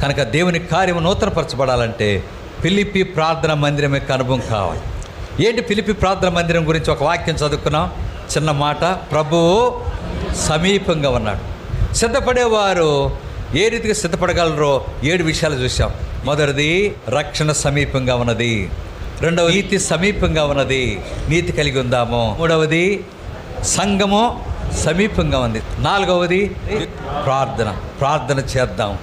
కనుక దేవుని కార్యము నూతనపరచబడాలంటే ఫిలిప్పీ ప్రార్థన మందిరం యొక్క అనుభవం కావాలి. ఏంటి ఫిలిప్పీ ప్రార్థన మందిరం గురించి ఒక వాక్యం చదువుకున్నాం, చిన్న మాట. ప్రభువు సమీపంగా ఉన్నాడు. సిద్ధపడేవారు ఏ రీతిగా సిద్ధపడగలరో 7 విషయాలు చూసాం. మొదటిది, రక్షణ సమీపంగా ఉన్నది. రెండవది, నీతి సమీపంగా ఉన్నది, నీతి కలిగి ఉందాము. మూడవది, సంఘము సమీపంగా ఉంది. నాలుగవది, ప్రార్థన చేద్దాం.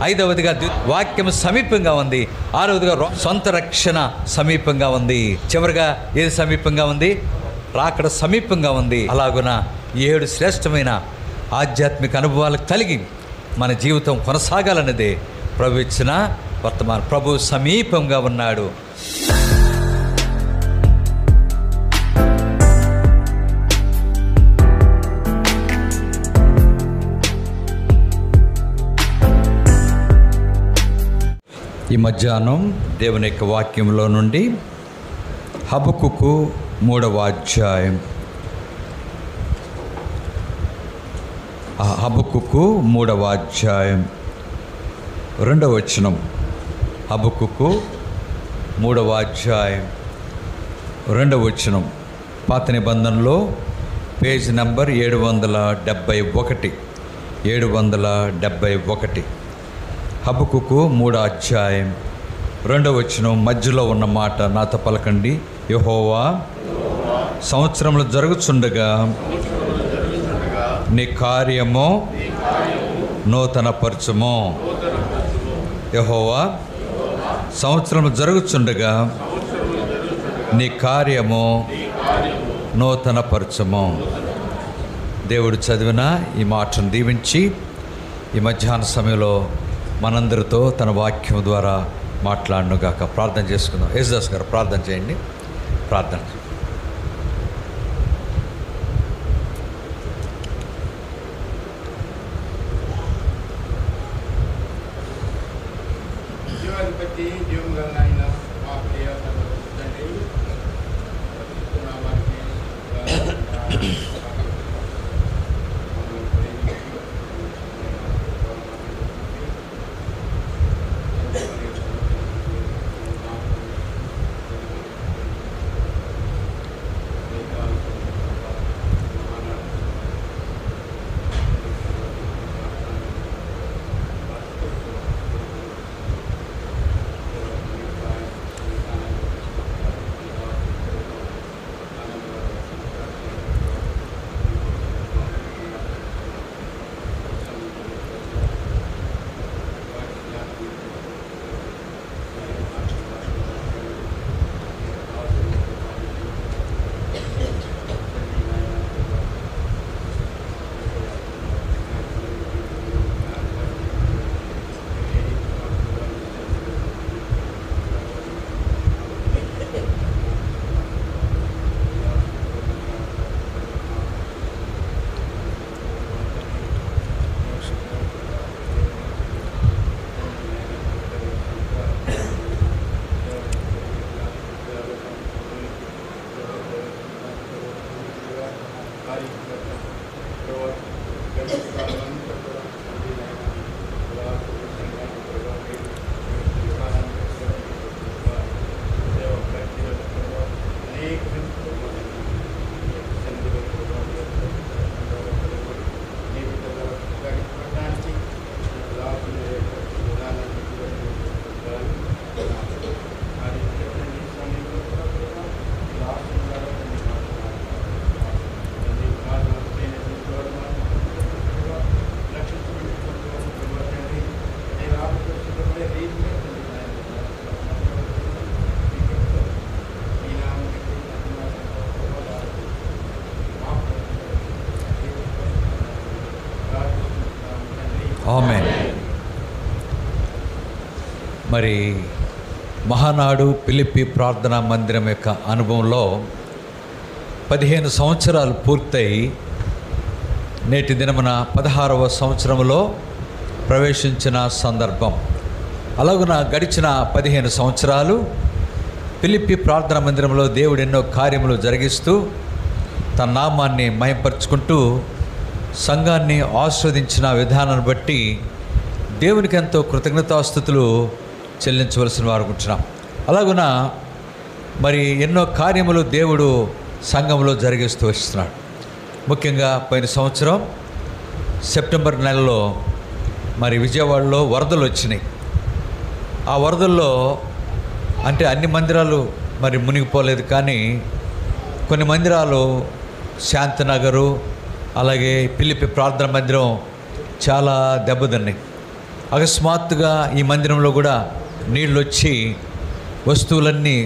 ఐదవదిగా వాక్యం సమీపంగా ఉంది. ఆరవదిగా సొంత రక్షణ సమీపంగా ఉంది. చివరిగా ఏది సమీపంగా ఉంది? రాకడ సమీపంగా ఉంది. అలాగున 7 శ్రేష్టమైన ఆధ్యాత్మిక అనుభవాలు కలిగి మన జీవితం కొనసాగాలన్నదే ప్రభు ఇచ్చిన వర్తమానం. ప్రభు సమీపంగా ఉన్నాడు. ఈ మధ్యాహ్నం దేవుని యొక్క వాక్యంలో నుండి హబక్కుకు 3వ అధ్యాయం, హబక్కుకు 3వ అధ్యాయం 2వ వచనం. హబక్కుకు 3వ అధ్యాయం 2వ వచనం. పాత నిబంధనలో పేజ్ నంబర్ 771. హబక్కుకు 3వ అధ్యాయం 2వ వచనం మధ్యలో ఉన్న మాట నాతో పలకండి. యెహోవా, సంవత్సరములు జరుగుచుండగా నీ కార్యము నూతనపరచుము. యెహోవా, సంవత్సరములు జరుగుచుండగా నీ కార్యము నూతనపరచుము. దేవుడు చదివిన ఈ మాటను దీవించి ఈ మధ్యాహ్న సమయంలో మనందరితో తన వాక్యం ద్వారా మాట్లాడనుగాక. ప్రార్థన చేసుకుందాం. యేసుదాస్ గారు ప్రార్థన చేయండి. ప్రార్థన. జీవాధిపతి, జీవంగా నాయన మా ప్రియ తండ్రి, ఆమేన్. మరి మహానాడు ఫిలిప్పీ ప్రార్థనా మందిరం యొక్క అనుభవంలో 15 సంవత్సరాలు పూర్తయి నేటి దినమున 16వ సంవత్సరంలో ప్రవేశించిన సందర్భం. అలాగున గడిచిన 15 సంవత్సరాలు ఫిలిప్పీ ప్రార్థనా మందిరంలో దేవుడు ఎన్నో కార్యములు జరిగిస్తూ తన నామాన్ని మహింపరుచుకుంటూ సంఘాన్ని ఆస్వాదించిన విధానాన్ని బట్టి దేవునికి ఎంతో కృతజ్ఞతాస్తుతులు చెల్లించవలసిన వారు ఉంటున్నాం. అలాగున మరి ఎన్నో కార్యములు దేవుడు సంఘంలో జరిగిస్తూ వస్తున్నాడు. ముఖ్యంగా పోయిన సంవత్సరం సెప్టెంబర్ నెలలో మరి విజయవాడలో వరదలు వచ్చినాయి. ఆ వరదల్లో అంటే అన్ని మందిరాలు మరి మునిగిపోలేదు, కానీ కొన్ని మందిరాలు శాంతినగరు అలాగే పిలిపి ప్రార్థన మందిరం చాలా దెబ్బతిన్నాయి. అకస్మాత్తుగా ఈ మందిరంలో కూడా నీళ్ళు వచ్చి వస్తువులన్నీ,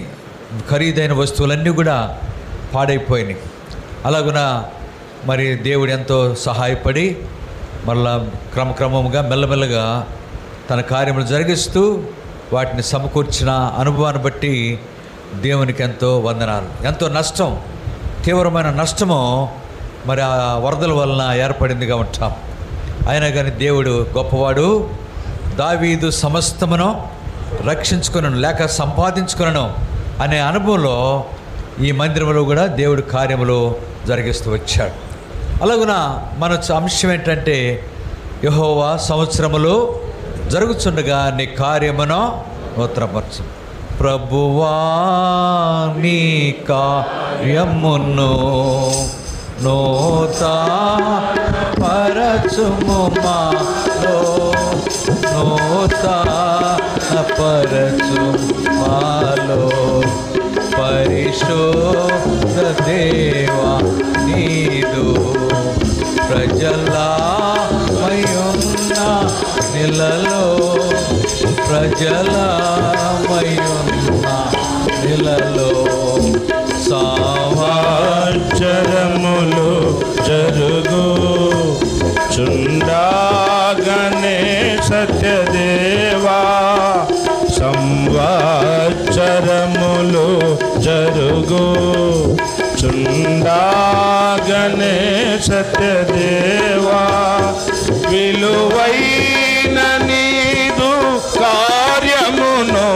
ఖరీదైన వస్తువులన్నీ కూడా పాడైపోయినాయి. అలాగున మరి దేవుడు ఎంతో సహాయపడి మళ్ళా క్రమక్రమంగా మెల్లమెల్లగా తన కార్యములు జరిగిస్తూ వాటిని సమకూర్చిన అనుభవాన్ని బట్టి దేవునికి ఎంతో వందనాలు. ఎంతో నష్టం, తీవ్రమైన నష్టము మరి ఆ వరదల వలన ఏర్పడిందిగా ఉంటాం. అయినా కానీ దేవుడు గొప్పవాడు. దావీదు సమస్తమును రక్షించుకున్నాను లేక సంపాదించుకున్నాను అనే అనుభవంలో ఈ మందిరంలో కూడా దేవుడు కార్యములు జరిగిస్తూ వచ్చాడు. అలాగున మన అంశం ఏంటంటే, యెహోవా సంవత్సరములు జరుగుచుండగా నీ కార్యమును నూతనపరచు. ప్రభువా నీ కార్యమును నూతనపరచుము మాలో, నూతనపరచు మాలో. పరిశుద్ధ దేవా నీదు ప్రజలమయున్న నిలలో, ప్రజలమయున్న నిలలో సంవత్సరములు జరుగు చుండాగనే సత్యదేవా, సంవత్సరములు జరుగు చుండాగనే సత్యదేవా. విలువైన నీదు కార్యమును,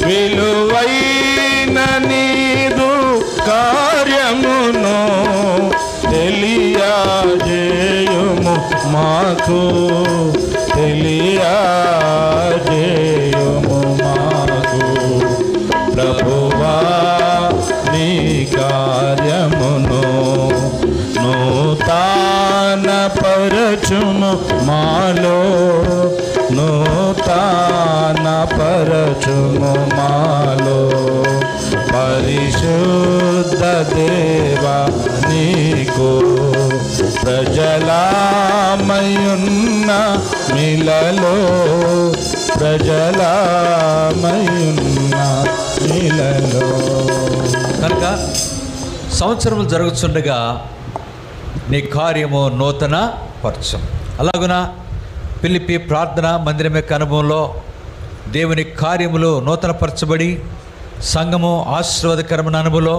విలువైన నీదు కార్యమును తెలియజేయుము మాకు, తెలియజేయుము మాకు. ప్రభువా నీ కార్యమును నూతనపరచుము మాలో, నూతనపరచుము మాలో. పరిశుద్ధ దేవా నీకు ప్రజలమయున్న మిలలో, ప్రజలమయున్న మిలలో. కనుక సంవత్సరములు జరుగుతుండగా నీ కార్యము నూతన పరచం. అలాగున పిలిపి ప్రార్థన మందిరం యొక్క అనుభవంలో దేవుని కార్యములు నూతనపరచబడి సంఘము ఆశీర్వాదకరమైన అనుభవంలో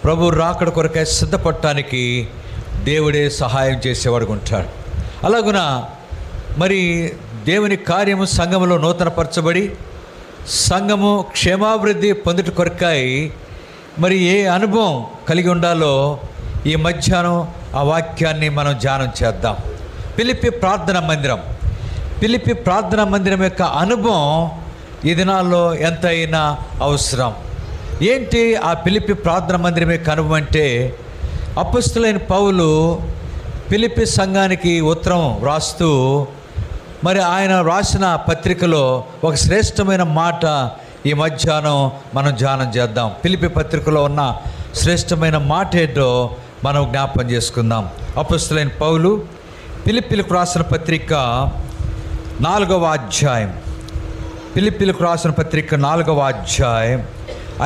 ప్రభు రాకడ కొరకై సిద్ధపడటానికి దేవుడే సహాయం చేసేవాడు ఉంటాడు. అలాగున మరి దేవుని కార్యము సంఘములో నూతనపరచబడి సంఘము క్షేమాభివృద్ధి పొందుట కొరకై మరి ఏ అనుభవం కలిగి ఉండాలో ఈ మధ్యాహ్నం ఆ వాక్యాన్ని మనం ధ్యానం చేద్దాం. పిలిపి ప్రార్థన మందిరం, పిలిపి ప్రార్థన మందిరం యొక్క అనుభవం ఈ దినాల్లో ఎంతైనా అవసరం. ఏంటి ఆ పిలిపి ప్రార్థన మందిరం యొక్క అనుభవం అంటే, అపొస్తలుడైన పౌలు పిలిపి సంఘానికి ఉత్తరం వ్రాస్తూ మరి ఆయన రాసిన పత్రికలో ఒక శ్రేష్టమైన మాట ఈ మధ్యాహ్నం మనం ధ్యానం చేద్దాం. పిలిపి పత్రికలో ఉన్న శ్రేష్టమైన మాట ఏంటో మనం జ్ఞాపకం చేసుకుందాం. అపొస్తలుడైన పౌలు పిలిపిలకు రాసిన పత్రిక 4వ అధ్యాయం, పిలిపిలకు రాసిన పత్రిక 4వ అధ్యాయం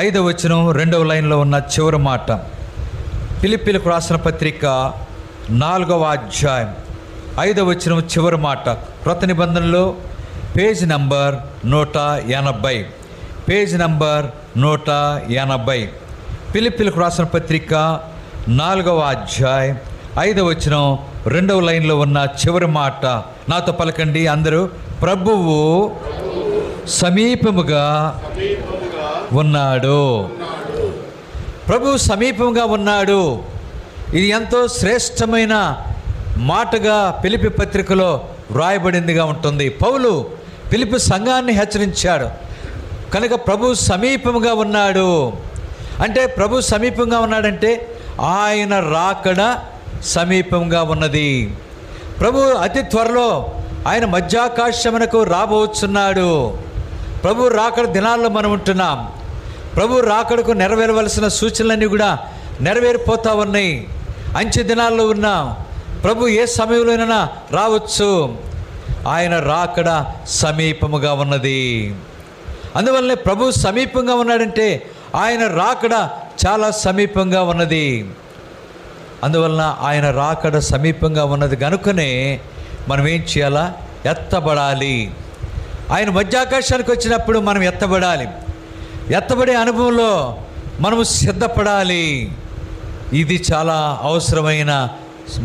5వ వచనం 2వ లైన్లో ఉన్న చివరి మాట. పిలిపిలకు రాసిన పత్రిక 4వ అధ్యాయం 5వ వచనం చివరి మాట. క్రొత్త నిబంధనలో పేజ్ నంబర్ 180, పేజ్ నంబర్ 180. పిలిపిలకు రాసిన పత్రిక 4వ అధ్యాయం 5వ వచనం 2వ లైన్లో ఉన్న చివరి మాట. నాతో పలకండి అందరూ. ప్రభువు సమీపముగా ఉన్నాడు. ప్రభువు సమీపంగా ఉన్నాడు. ఇది ఎంతో శ్రేష్టమైన మాటగా పిలిపి పత్రికలో వ్రాయబడిందిగా ఉంటుంది. పౌలు ఫిలిప్పి సంఘాన్ని హెచ్చరించాడు. కనుక ప్రభు సమీపంగా ఉన్నాడు అంటే, ప్రభు సమీపంగా ఉన్నాడంటే ఆయన రాకడ సమీపంగా ఉన్నది. ప్రభు అతి త్వరలో ఆయన మధ్యాకాశమునకు రాబోతున్నాడు. ప్రభు రాకడ దినాల్లో మనం ఉంటున్నాం. ప్రభు రాకడకు నెరవేరవలసిన సూచనలన్నీ కూడా నెరవేరిపోతూ ఉన్నాయి. అంచె దినాల్లో ఉన్నాం. ప్రభు ఏ సమయంలోనైనా రావచ్చు. ఆయన రాకడ సమీపముగా ఉన్నది. అందువల్లనే ప్రభు సమీపంగా ఉన్నాడంటే ఆయన రాకడ చాలా సమీపంగా ఉన్నది. అందువలన ఆయన రాకడ సమీపంగా ఉన్నది కనుకనే మనం ఏం చేయాలా? ఎత్తబడాలి. ఆయన మధ్యాకాశానికి వచ్చినప్పుడు మనం ఎత్తబడాలి. ఎత్తబడే అనుభవంలో మనము సిద్ధపడాలి. ఇది చాలా అవసరమైన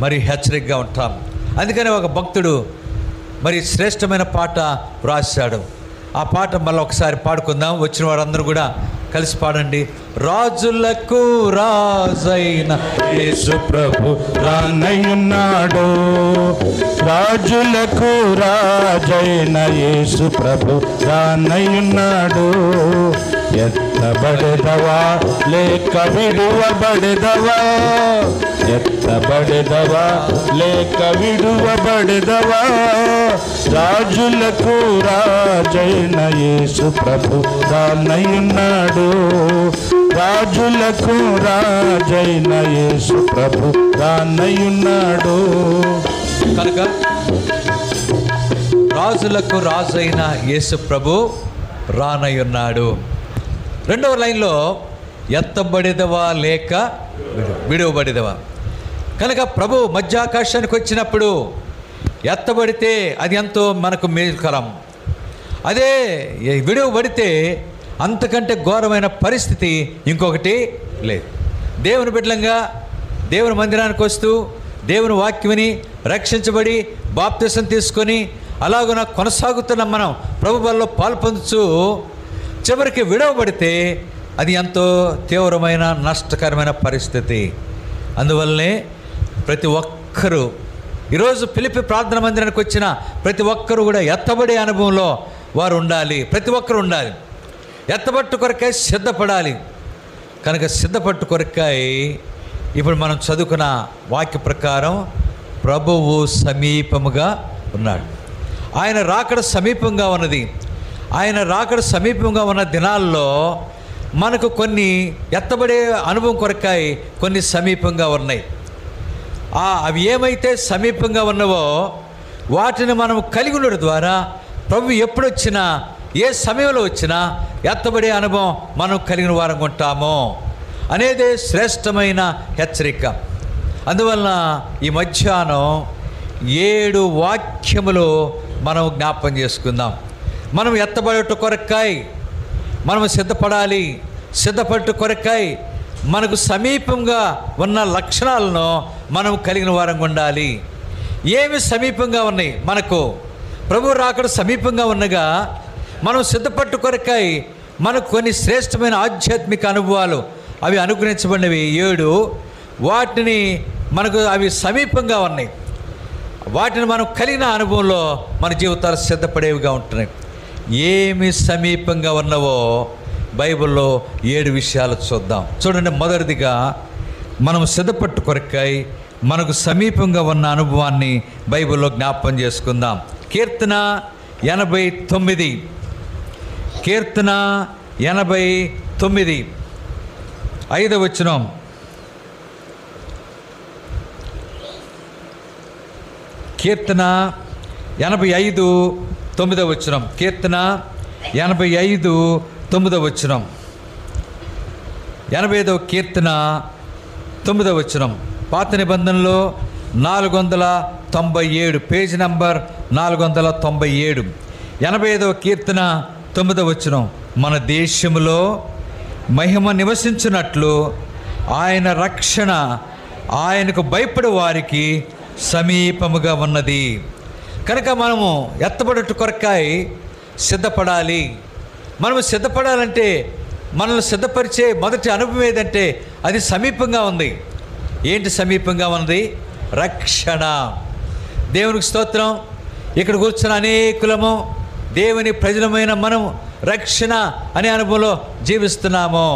మరి హెచ్చరికగా ఉంటాం. అందుకని ఒక భక్తుడు మరి శ్రేష్టమైన పాట వ్రాశాడు. ఆ పాట మళ్ళీ ఒకసారి పాడుకుందాం. వచ్చిన వారందరూ కూడా కలిసి పాడండి. రాజులకు రాజైన యేసు ప్రభు రానయ్యున్నాడు. రాజులకు రాజైన యేసు ప్రభు రానయ్యున్నాడు. ఎత్తబడెదవా లేక విడువబడెదవా? ఎత్తబడెదవా లేక విడువబడెదవా? రాజులకు రాజైన యేసు ప్రభు రానయ్యున్నాడు. రాజులకు రాజైన యేసు ప్రభు రానయ్యున్నాడు. కనుక రాజులకు రాజైన యేసు ప్రభు రానయ్యున్నాడు. రెండవ లైన్లో ఎత్తబడేదవా లేక విడువబడేదవా? కనుక ప్రభు మధ్యాకాశానికి వచ్చినప్పుడు ఎత్తబడితే అది ఎంతో మనకు మేలుకరం. అదే విడువబడితే అంతకంటే ఘోరమైన పరిస్థితి ఇంకొకటి లేదు. దేవుని బిడ్డలంగా దేవుని మందిరానికి వస్తూ దేవుని వాక్యమని రక్షించబడి బాప్తిసం తీసుకొని అలాగున కొనసాగుతున్న మనం ప్రభు బలలో పాల్పొందుచు చివరికి విడవబడితే అది ఎంతో తీవ్రమైన నష్టకరమైన పరిస్థితి. అందువల్లనే ప్రతి ఒక్కరూ ఈరోజు ఫిలిప్పి ప్రార్థన మందిరానికి వచ్చిన ప్రతి ఒక్కరూ కూడా ఎత్తబడే అనుభవంలో వారు ఉండాలి. ప్రతి ఒక్కరు ఉండాలి. ఎత్తబట్టు కొరకై సిద్ధపడాలి. కనుక సిద్ధపట్టు కొరకై ఇప్పుడు మనం చదువుకున్న వాక్య ప్రకారం ప్రభువు సమీపముగా ఉన్నాడు. ఆయన రాకడ సమీపంగా ఉన్నది. ఆయన రాకడ సమీపంగా ఉన్న దినాల్లో మనకు కొన్ని ఎత్తబడే అనుభవం కొరకై కొన్ని సమీపంగా ఉన్నాయి. అవి ఏమైతే సమీపంగా ఉన్నవో వాటిని మనం కలిగి ఉండడం ద్వారా ప్రభు ఎప్పుడొచ్చినా ఏ సమయంలో వచ్చినా ఎత్తబడే అనుభవం మనం కలిగిన వారంగా ఉంటామో అనేదే శ్రేష్టమైన హెచ్చరిక. అందువలన ఈ మధ్యాహ్నం 7 వాక్యములు మనం జ్ఞాపకం చేసుకుందాం. మనం ఎత్తబడేట కొరకై మనం సిద్ధపడాలి. సిద్ధపడట కొరకై మనకు సమీపంగా ఉన్న లక్షణాలను మనం కలిగిన వారంగా ఉండాలి. ఏమి సమీపంగా ఉన్నాయి? మనకు ప్రభు రాకడ సమీపంగా ఉన్నగా మనం సిద్ధపట్టు కొరకై మనకు కొన్ని శ్రేష్టమైన ఆధ్యాత్మిక అనుభవాలు అవి అనుగ్రహించబడినవి 7. వాటిని మనకు అవి సమీపంగా ఉన్నాయి. వాటిని మనం కలిగిన అనుభవంలో మన జీవితాలు సిద్ధపడేవిగా ఉంటున్నాయి. ఏమి సమీపంగా ఉన్నవో బైబిల్లో 7 విషయాలు చూద్దాం. చూడండి, మొదటిదిగా మనం సిద్ధపట్టు కొరకై మనకు సమీపంగా ఉన్న అనుభవాన్ని బైబిల్లో జ్ఞాపకం చేసుకుందాం. కీర్తన 89, కీర్తన 89 5వ వచనం. కీర్తన 85 9వ వచనం. కీర్తన 85 9వ వచనం. 85వ కీర్తన 9వ వచనం. పాత నిబంధనలో 497, పేజ్ నంబర్ 497. 85వ కీర్తన 9వ వచనం. మన దేశంలో మహిమ నివసించినట్లు ఆయన రక్షణ ఆయనకు భయపడే వారికి సమీపముగా ఉన్నది. కనుక మనము ఎత్తబడట కొరకై సిద్ధపడాలి. మనము సిద్ధపడాలంటే మనల్ని సిద్ధపరిచే మొదటి అనుభవం ఏదంటే అది సమీపంగా ఉంది. ఏంటి సమీపంగా ఉన్నది? రక్షణ. దేవునికి స్తోత్రం. ఇక్కడ కూర్చున్న అనేకులము దేవుని ప్రజలమైన మనం రక్షణ అనే అనుభవంలో జీవిస్తున్నాము.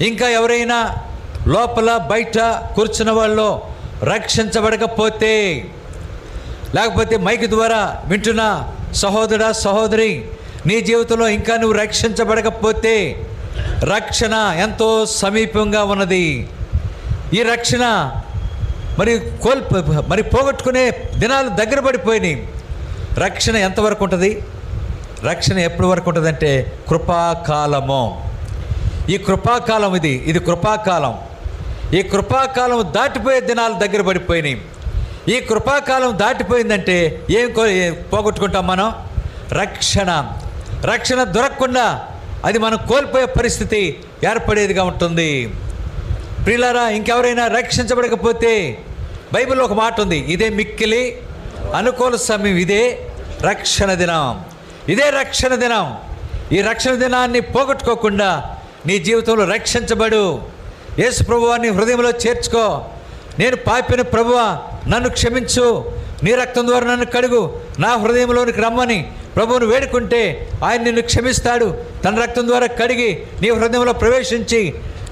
ఇంకా ఎవరైనా లోపల బయట కూర్చున్న వాళ్ళు రక్షించబడకపోతే, లేకపోతే మైక్ ద్వారా వింటున్న సహోదరా సహోదరి, నీ జీవితంలో ఇంకా నువ్వు రక్షించబడకపోతే రక్షణ ఎంతో సమీపంగా ఉన్నది. ఈ రక్షణ మరి పోగొట్టుకునే దినాలు దగ్గర పడిపోయినాయి. రక్షణ ఎంతవరకు ఉంటుంది? రక్షణ ఎప్పటి వరకు ఉంటుందంటే కృపాకాలము. ఈ కృపాకాలం ఇది కృపాకాలం. ఈ కృపాకాలం దాటిపోయే దినాలు దగ్గర పడిపోయినాయి. ఈ కృపాకాలం దాటిపోయిందంటే ఏం పోగొట్టుకుంటాం మనం? రక్షణ దొరకకుండా అది మనం కోల్పోయే పరిస్థితి ఏర్పడేదిగా ఉంటుంది. ప్రియులారా, ఇంకెవరైనా రక్షించబడకపోతే బైబిల్లో ఒక మాట ఉంది, ఇదే మిక్కిలి అనుకూల సమయం, ఇదే రక్షణ దినం, ఇదే రక్షణ దినం. ఈ రక్షణ దినాన్ని పోగొట్టుకోకుండా నీ జీవితంలో రక్షించబడు. యేసు ప్రభువాన్ని హృదయంలో చేర్చుకో. నేను పాపిన ప్రభువా, నన్ను క్షమించు, నీ రక్తం ద్వారా నన్ను కడుగు, నా హృదయంలోనికి రమ్మని ప్రభువును వేడుకుంటే ఆయన నిన్ను క్షమిస్తాడు. తన రక్తం ద్వారా కడిగి నీ హృదయంలో ప్రవేశించి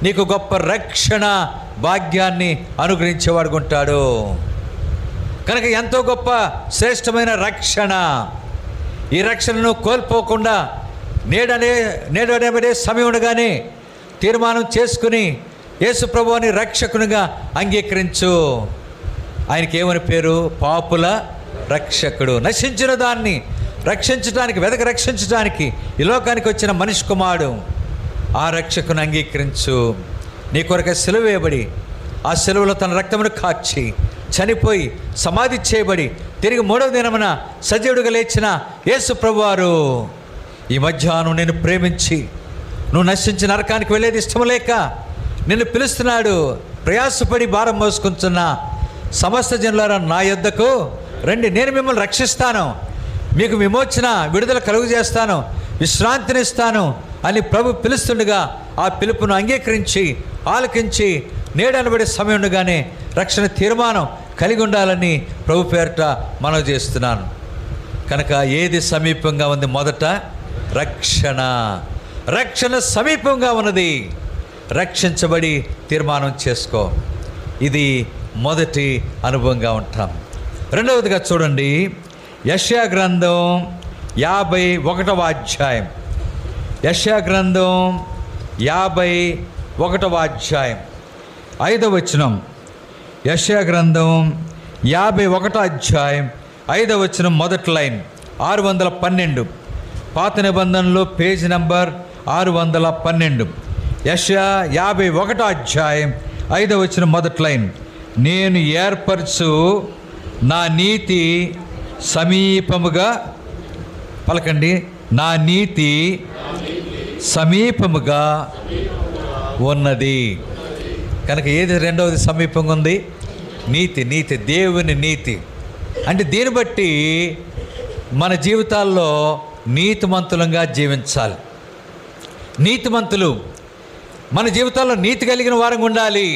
నీకు గొప్ప రక్షణ భాగ్యాన్ని అనుగ్రహించేవాడుకుంటాడు. కనుక ఎంతో గొప్ప శ్రేష్టమైన రక్షణ. ఈ రక్షణను కోల్పోకుండా నేడనే సమయం ఉండగానే తీర్మానం చేసుకుని యేసు ప్రభువుని రక్షకునిగా అంగీకరించు. ఆయనకి ఏమని పేరు? పాపుల రక్షకుడు. నశించిన దాన్ని రక్షించడానికి, రక్షించడానికి ఈ లోకానికి వచ్చిన మనిషి కుమారుడు. ఆ రక్షకుని అంగీకరించు. నీ కొరకు సిలువ వేయబడి, ఆ సిలువలో తన రక్తమును కార్చి చనిపోయి సమాధి చేయబడి తిరిగి 3వ దినమున సజీవుడిగా లేచిన యేసు ప్రభువారు ఈ మధ్యాహ్నం నేను ప్రేమించి నువ్వు నశించి నరకానికి వెళ్ళేది ఇష్టం లేక నిన్ను పిలుస్తున్నాడు. ప్రయాసపడి భారం మోసుకుంటున్న సమస్త జనులారా నా యొద్దకు రండి, నేను మిమ్మల్ని రక్షిస్తాను, మీకు విమోచన విడుదల కలుగు చేస్తాను, విశ్రాంతినిస్తాను అని ప్రభు పిలుస్తుండగా ఆ పిలుపును అంగీకరించి ఆలకించి నేడనబడే సమయం ఉండగానే రక్షణ తీర్మానం కలిగి ఉండాలని ప్రభు పేరట మనవి చేస్తున్నాను. కనుక ఏది సమీపంగా ఉంది? మొదట రక్షణ సమీపంగా ఉన్నది. రక్షించబడి తీర్మానం చేసుకో. ఇది మొదటి అనుభవంగా ఉంటాం. రెండవదిగా చూడండి, యెషయా గ్రంథం 51వ అధ్యాయం. యెషయా గ్రంథం 51వ అధ్యాయం 5వ వచనం. యెషయా గ్రంథం 51వ అధ్యాయం 5వ వచనం మొదటి లైన్ 612. పాత నిబంధనలో పేజ్ నెంబర్ 612. యెషయా 51వ అధ్యాయం 5వ వచనం మొదటి లైన్. నేను ఏర్పరచు నా నీతి సమీపముగా, పలకండి, నా నీతి సమీపముగా ఉన్నది. కనుక ఏది రెండవది సమీపంగా ఉంది? నీతి, దేవుని నీతి. అంటే దీన్ని బట్టి మన జీవితాల్లో నీతిమంతులంగా జీవించాలి. నీతిమంతులు మన జీవితాల్లో నీతి కలిగిన వారంగా ఉండాలి.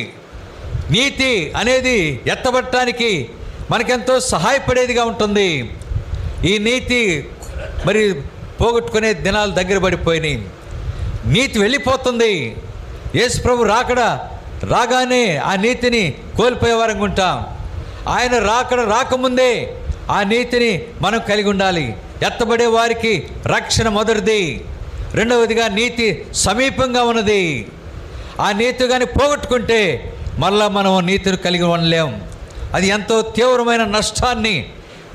నీతి అనేది ఎత్తబట్టడానికి మనకెంతో సహాయపడేదిగా ఉంటుంది. ఈ నీతి మరి పోగొట్టుకునే దినాలు దగ్గర పడిపోయినాయి. నీతి వెళ్ళిపోతుంది. యేసు ప్రభు రాగానే ఆ నీతిని కోల్పోయే వారంగా ఉంటాం. ఆయన రాకముందే ఆ నీతిని మనం కలిగి ఉండాలి. ఎత్తబడే వారికి రక్షణ మొదటిది. రెండవదిగా నీతి సమీపంగా ఉన్నది. ఆ నీతి కానీ పోగొట్టుకుంటే మళ్ళా మనం నీతిని కలిగి ఉండలేం. అది ఎంతో తీవ్రమైన నష్టాన్ని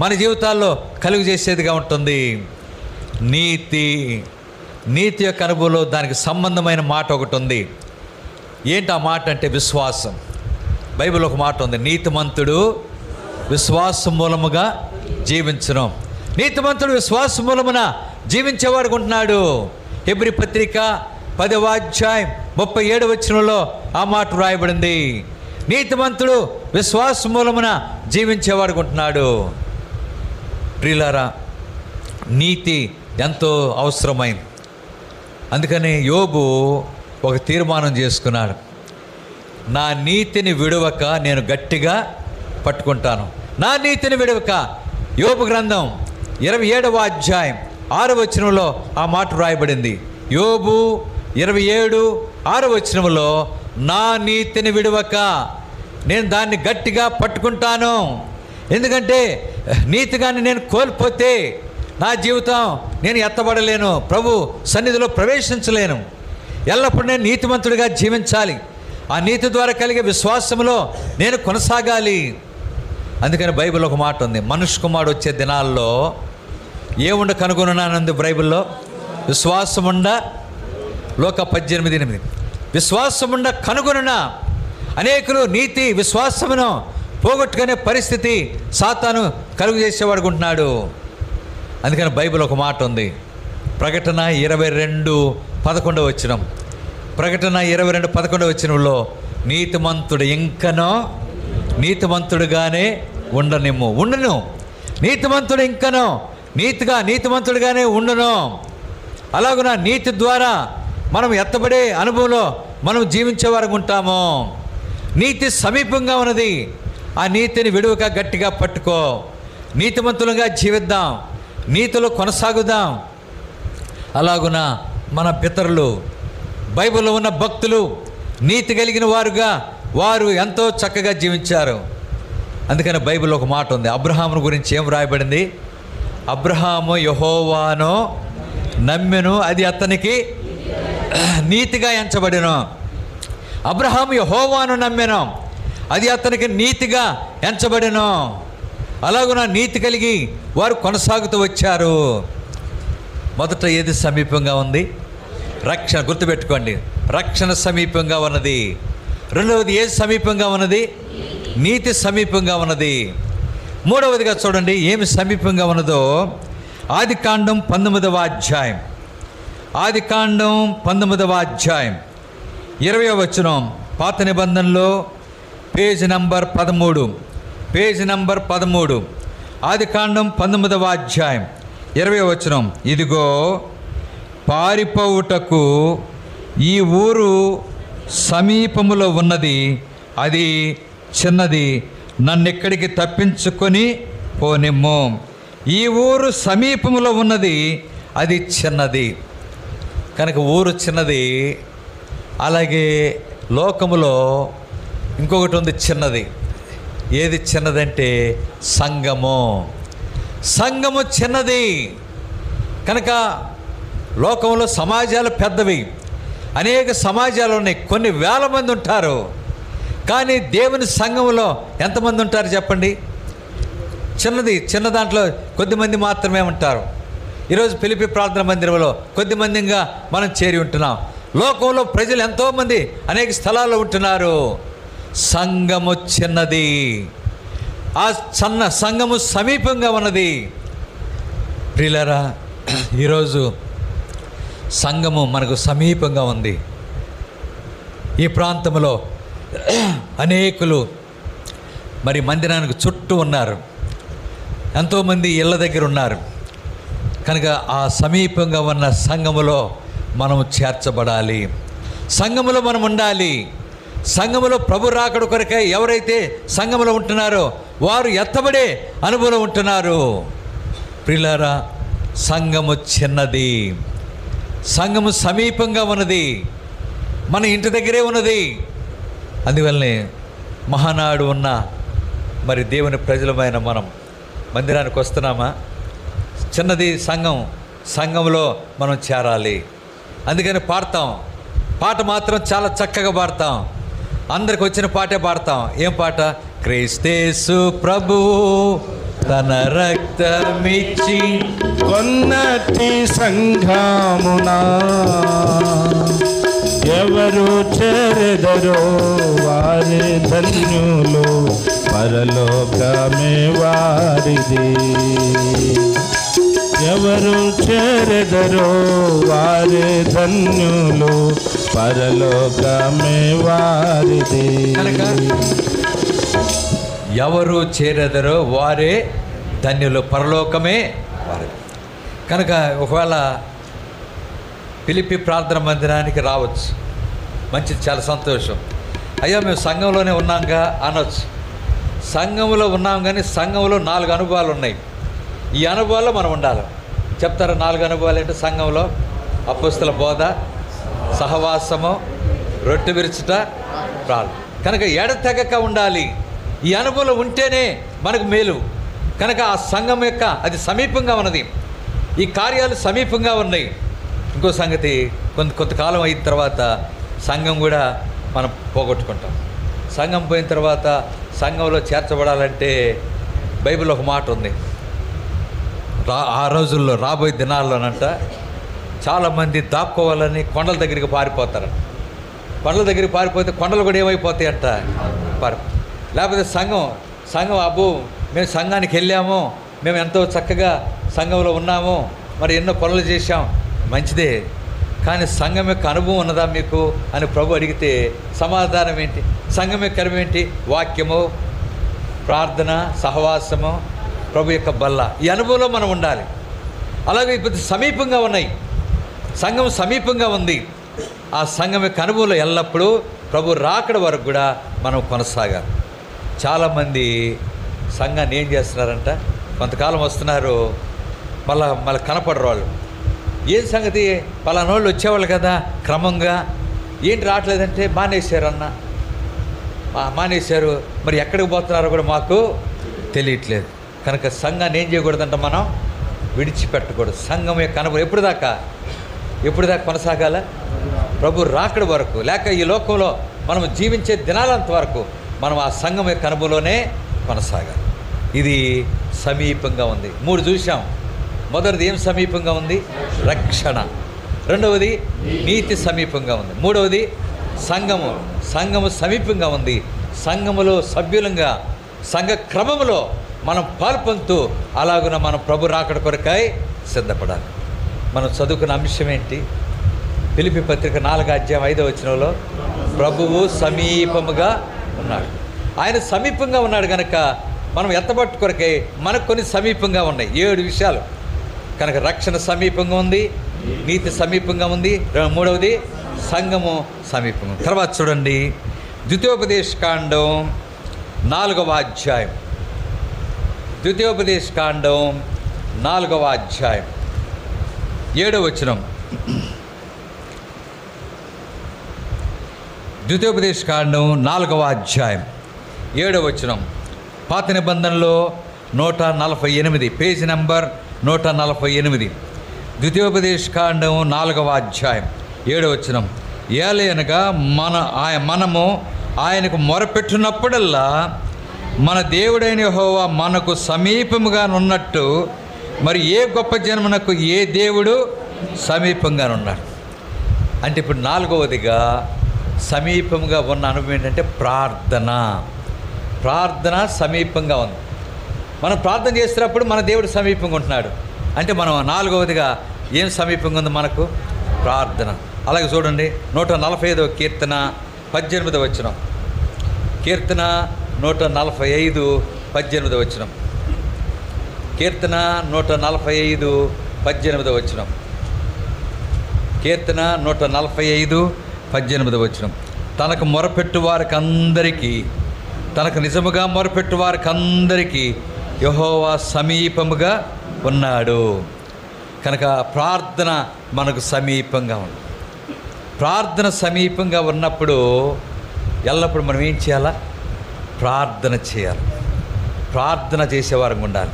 మన జీవితాల్లో కలుగు చేసేదిగా ఉంటుంది. నీతి యొక్క అనుభవంలో దానికి సంబంధమైన మాట ఒకటి ఉంది. ఏంటి ఆ మాట అంటే విశ్వాసం. బైబిల్ ఒక మాట ఉంది, నీతిమంతుడు విశ్వాసం మూలముగా జీవించును. నీతిమంతుడు విశ్వాసం మూలమున జీవించేవాడు ఉంటున్నాడు. హెబ్రీ పత్రిక 10వ అధ్యాయం 37వ వచనంలో ఆ మాట రాయబడింది. నీతిమంతుడు విశ్వాసం మూలమున జీవించేవాడు ఉంటున్నాడు. ప్రియులారా, నీతి ఎంతో అవసరమైంది. అందుకని యోబు ఒక తీర్మానం చేసుకున్నాడు, నా నీతిని విడవక నేను గట్టిగా పట్టుకుంటాను. నా నీతిని విడవక. యోబు గ్రంథం 27వ అధ్యాయం 6వ వచనంలో ఆ మాట వ్రాయబడింది. యోబు 27:6వ వచనంలో నా నీతిని విడువక నేను దాన్ని గట్టిగా పట్టుకుంటాను. ఎందుకంటే నీతిగాన్ని నేను కోల్పోతే నా జీవితం నేను ఎత్తబడలేను, ప్రభు సన్నిధిలో ప్రవేశించలేను. ఎల్లప్పుడూ నేను నీతిమంతుడిగా జీవించాలి. ఆ నీతి ద్వారా కలిగే విశ్వాసంలో నేను కొనసాగాలి. అందుకని బైబిల్ ఒక మాట ఉంది, మనుష్య కుమారుడు వచ్చే దినాల్లో ఏముండ కనుగొన్నానంది బైబిల్లో, విశ్వాసముండ. లోక 18:8 విశ్వాసముండ కనుగొనునా. అనేకులు నీతి విశ్వాసమును పోగొట్టుకునే పరిస్థితి సాతాను కలుగు చేసేవాడుకుంటున్నాడు. అందుకని బైబిల్ ఒక మాట ఉంది, ప్రకటన 22:11 వచనం. ప్రకటన 22:11 వచనంలో నీతిమంతుడు ఇంకనో నీతిమంతుడుగానే ఉండును. నీతిమంతుడు ఇంకనో నీతిమంతుడుగానే ఉండును. అలాగున నీతి ద్వారా మనం ఎత్తబడే అనుభవంలో మనం జీవించేవారు ఉంటాము. నీతి సమీపంగా ఉన్నది. ఆ నీతిని విడువక గట్టిగా పట్టుకో. నీతిమంతులుగా జీవిద్దాం, నీతిలో కొనసాగుదాం. అలాగున మన పితరులు, బైబిల్లో ఉన్న భక్తులు నీతి కలిగిన వారుగా వారు ఎంతో చక్కగా జీవించారు. అందుకని బైబిల్లో ఒక మాట ఉంది, అబ్రహాము గురించి ఏం రాయబడింది? అబ్రహాము యెహోవాను నమ్మెను, అది అతనికి నీతిగా ఎంచబడెను. అబ్రహాము యెహోవాను నమ్మెను, అది అతనికి నీతిగా ఎంచబడెను. అలాగున నీతి కలిగి వారు కొనసాగుతూ వచ్చారు. మొదట ఏది సమీపంగా ఉంది? రక్షణ. గుర్తుపెట్టుకోండి, రక్షణ సమీపంగా ఉన్నది. రెండవది ఏది సమీపంగా ఉన్నది? నీతి సమీపంగా ఉన్నది. మూడవదిగా చూడండి ఏమి సమీపంగా ఉన్నదో. ఆదికాండం 19వ అధ్యాయం, ఆదికాండం 19వ అధ్యాయం 20వ వచనం, పాత నిబంధనలో పేజ్ నంబర్ 13, ఆదికాండం 19వ అధ్యాయం 20వ వచనం. ఇదిగో పారిపోవుటకు ఈ ఊరు సమీపములో ఉన్నది, అది చిన్నది, నన్నెక్కడికి తప్పించుకొని పోనిమ్ము. ఈ ఊరు సమీపములో ఉన్నది, అది చిన్నది. కనుక ఊరు చిన్నది. అలాగే లోకములో ఇంకొకటి ఉంది చిన్నది. ఏది చిన్నదంటే సంఘము. సంఘము చిన్నది. కనుక లోకంలో సమాజాలు పెద్దవి, అనేక సమాజాలు ఉన్నాయి, కొన్ని వేల మంది ఉంటారు. కానీ దేవుని సంఘములో ఎంతమంది ఉంటారు చెప్పండి? చిన్నది. చిన్న దాంట్లో కొద్దిమంది మాత్రమే ఉంటారు. ఈరోజు ఫిలిప్పీ ప్రార్థన మందిరంలో కొద్దిమందిగా మనం చేరి ఉంటున్నాం. లోకంలో ప్రజలు ఎంతోమంది అనేక స్థలాల్లో ఉంటున్నారు. సంఘము చిన్నది, ఆ సంఘము సమీపంగా ఉన్నది. ప్రియులారా, ఈరోజు సంఘము మనకు సమీపంగా ఉంది. ఈ ప్రాంతంలో అనేకులు మరి మందిరానికి చుట్టూ ఉన్నారు, ఎంతోమంది ఇళ్ళ దగ్గర ఉన్నారు. కనుక ఆ సమీపంగా ఉన్న సంఘములో మనము చేర్చబడాలి, సంఘములో మనం ఉండాలి. సంఘములో ప్రభు రాకడ కొరకై ఎవరైతే సంఘములో ఉంటున్నారో వారు ఎత్తబడే అనుభవం ఉంటున్నారు. ప్రియులారా, సంఘము చిన్నది, సంఘము సమీపంగా ఉన్నది, మన ఇంటి దగ్గరే ఉన్నది. అందువల్లనే మహానాడు ఉన్న మరి దేవుని ప్రజలమైన మనం మందిరానికి వస్తున్నామా? చిన్నది సంఘం, సంఘంలో మనం చేరాలి. అందుకని పాడతాం, పాట మాత్రం చాలా చక్కగా పాడతాం. అందరికి వచ్చిన పాటే పాడతాం. ఏం పాట? క్రీస్తేసు ప్రభు తన రక్తమిచ్చి కొన్నటి సంఘమునా ఎవరు చేరెదరో వారి ధన్యులు, పరలోకమే వారిది. ఎవరు చేరెదరో వారి ధన్యులు, పరలోకమే వారిది. ఎవరు చేరెదరో వారే ధన్యులు, పరలోకమే వారిది. కనుక ఒకవేళ ఫిలిప్పీ ప్రార్థన మందిరానికి రావచ్చు, మంచిది, చాలా సంతోషం. అయ్యో మేము సంఘంలోనే ఉన్నాంగా అనొచ్చు. సంఘంలో ఉన్నాం, కానీ సంఘంలో 4 అనుభవాలు ఉన్నాయి. ఈ అనుభవాల్లో మనం ఉండాలి. చెప్తారా 4 అనుభవాలు ఏంటో సంఘంలో? అపొస్తల బోధ, సహవాసము, రొట్టె విరుచుట, ప్రార్థన. కనుక ఎడతెగక ఉండాలి. ఈ అనుభవం ఉంటేనే మనకు మేలు. కనుక ఆ సంఘం యొక్క అది సమీపంగా ఉన్నది, ఈ కార్యాలు సమీపంగా ఉన్నాయి. ఇంకో సంగతి, కొంతకాలం అయిన తర్వాత సంఘం కూడా మనం పోగొట్టుకుంటాం. సంఘం పోయిన తర్వాత సంఘంలో చేర్చబడాలంటే బైబిల్లో ఒక మాట ఉంది. ఆ రోజుల్లో రాబోయే దినాల్లోనంట చాలామంది దాక్కోవాలని కొండల దగ్గరికి పారిపోతారు. కొండల దగ్గరికి పారిపోతే కొండలు కూడా ఏమైపోతాయి అంట, లేకపోతే సంఘం అబ్బో మేము సంఘానికి వెళ్ళాము, మేము ఎంతో చక్కగా సంఘంలో ఉన్నాము, మరి ఎన్నో పనులు చేశాం, మంచిదే, కానీ సంఘం యొక్క అనుభవం ఉన్నదా మీకు అని ప్రభు అడిగితే సమాధానం ఏంటి? సంఘం యొక్క అనుభవం ఏంటి? వాక్యము, ప్రార్థన, సహవాసము, ప్రభు యొక్క బల్ల. ఈ అనుభవంలో మనం ఉండాలి. అలాగే ఇప్పుడు సమీపంగా ఉన్నాయి, సంఘం సమీపంగా ఉంది. ఆ సంఘం యొక్క అనుభవంలో ఎల్లప్పుడూ ప్రభు రాకడ వరకు కూడా మనం కొనసాగాలి. చాలామంది సంఘాన్ని ఏం చేస్తున్నారంట, కొంతకాలం వస్తున్నారు, మళ్ళీ కనపడరు వాళ్ళు. ఏం సంగతి, పలానోళ్ళు వచ్చేవాళ్ళు కదా క్రమంగా, ఏంటి రావట్లేదంటే మానేశారు, మరి ఎక్కడికి పోతున్నారో కూడా మాకు తెలియట్లేదు. కనుక సంఘాన్ని ఏం చేయకూడదంట, మనం విడిచిపెట్టకూడదు. సంఘం యొక్క అనుభవం ఎప్పుడు దాకా కొనసాగాల? ప్రభు రాకడ వరకు, లేక ఈ లోకంలో మనం జీవించే దినాలంత వరకు మనం ఆ సంఘం యొక్క అనుభవంలోనే కొనసాగాలి. ఇది సమీపంగా ఉంది. 3 చూసాం. మొదటిది ఏం సమీపంగా ఉంది? రక్షణ. రెండవది నీతి సమీపంగా ఉంది. మూడవది సంఘము సమీపంగా ఉంది. సంఘములో సభ్యులంగా సంఘ క్రమములో మనం పాల్పొందుతూ అలాగున మనం ప్రభు రాకడ కొరకై సిద్ధపడాలి. మనం చదువుకున్న అంశం ఏంటి? ఫిలిప్పీ పత్రిక 4:5 ప్రభువు సమీపముగా ఉన్నాడు. ఆయన సమీపంగా ఉన్నాడు కనుక మనం ఎత్తబట్టు కొరకై మనకు కొన్ని సమీపంగా ఉన్నాయి, 7 విషయాలు. కనుక రక్షణ సమీపంగా ఉంది, నీతి సమీపంగా ఉంది, మూడవది సంఘము సమీపంగా. తర్వాత చూడండి, ద్వితీయోపదేశకాండం 4వ అధ్యాయం. ద్వితీయోపదేశకాండం 4వ అధ్యాయం 7వ వచనం. ద్వితీయోపదేశకాండం 4వ అధ్యాయం 7వ వచనం. పాత నిబంధనలో 148, పేజీ నెంబర్ 148. ద్వితీయోపదేశకాండం 4వ అధ్యాయం 7వ వచనం. ఏలయనగా మనము ఆయనకు మొరపెట్టినప్పుడల్లా మన దేవుడైన యెహోవా మనకు సమీపముగా ఉన్నట్టు మరి ఏ గొప్ప జన్మనకు ఏ దేవుడు సమీపంగా ఉన్నాడు అంటే, ఇప్పుడు 4వదిగా సమీపంగా ఉన్న అనుభవం ఏంటంటే ప్రార్థన సమీపంగా ఉంది. మనం ప్రార్థన చేస్తున్నప్పుడు మన దేవుడు సమీపంగా ఉంటున్నాడు అంటే, మనం 4వదిగా ఏం సమీపంగా ఉంది మనకు? ప్రార్థన. అలాగే చూడండి, 145వ కీర్తన 18వ వచనం. కీర్తన 145 18వ వచనం. కీర్తన 145 18వ వచనం. కీర్తన 145 18వ వచనం. తనకు మొరపెట్టు వారికి అందరికీ, తనకు నిజముగా మొరపెట్టు వారికి అందరికీ యెహోవా సమీపముగా ఉన్నాడు. కనుక ప్రార్థన మనకు సమీపంగా ఉంది. ప్రార్థన సమీపంగా ఉన్నప్పుడు ఎల్లప్పుడూ మనం ఏం చేయాలా? ప్రార్థన చేయాలి. ప్రార్థన చేసేవారంగా ఉండాలి.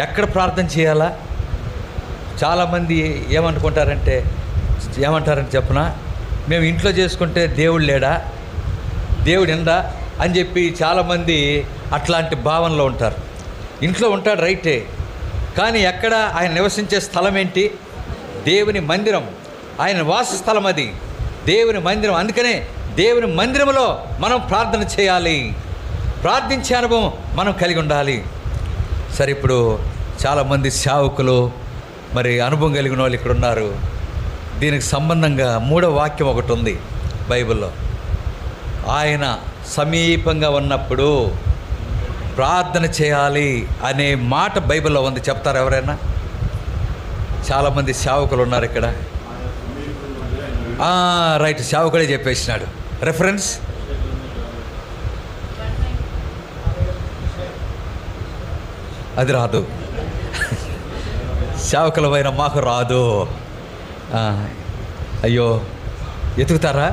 ఎక్కడ ప్రార్థన చేయాలా? చాలామంది ఏమంటారంటే చెప్పనా, మేము ఇంట్లో చేసుకుంటే దేవుడు లేడా, దేవుడు ఎందా అని చెప్పి చాలామంది అట్లాంటి భావనలో ఉంటారు. ఇంట్లో ఉంటాడు రైటే, కానీ ఎక్కడ ఆయన నివసించే స్థలం ఏంటి? దేవుని మందిరం, ఆయన వాసస్థలం, అది దేవుని మందిరం. అందుకనే దేవుని మందిరంలో మనం ప్రార్థన చేయాలి, ప్రార్థించే అనుభవం మనం కలిగి ఉండాలి. సరే, ఇప్పుడు చాలామంది సేవకులు మరి అనుభవం కలిగిన వాళ్ళు ఇక్కడ ఉన్నారు. దీనికి సంబంధంగా 3వ వాక్యం ఒకటి ఉంది బైబిల్లో. ఆయన సమీపంగా ఉన్నప్పుడు ప్రార్థన చేయాలి అనే మాట బైబిల్లో ఉంది. చెప్తారు ఎవరైనా? చాలామంది సేవకులు ఉన్నారు ఇక్కడ. రైట్, సేవకుడే చెప్పేసినాడు. రెఫరెన్స్ అది రాదు. సేవకులమైన మాకు రాదు. అయ్యో, ఎతుకుతారా?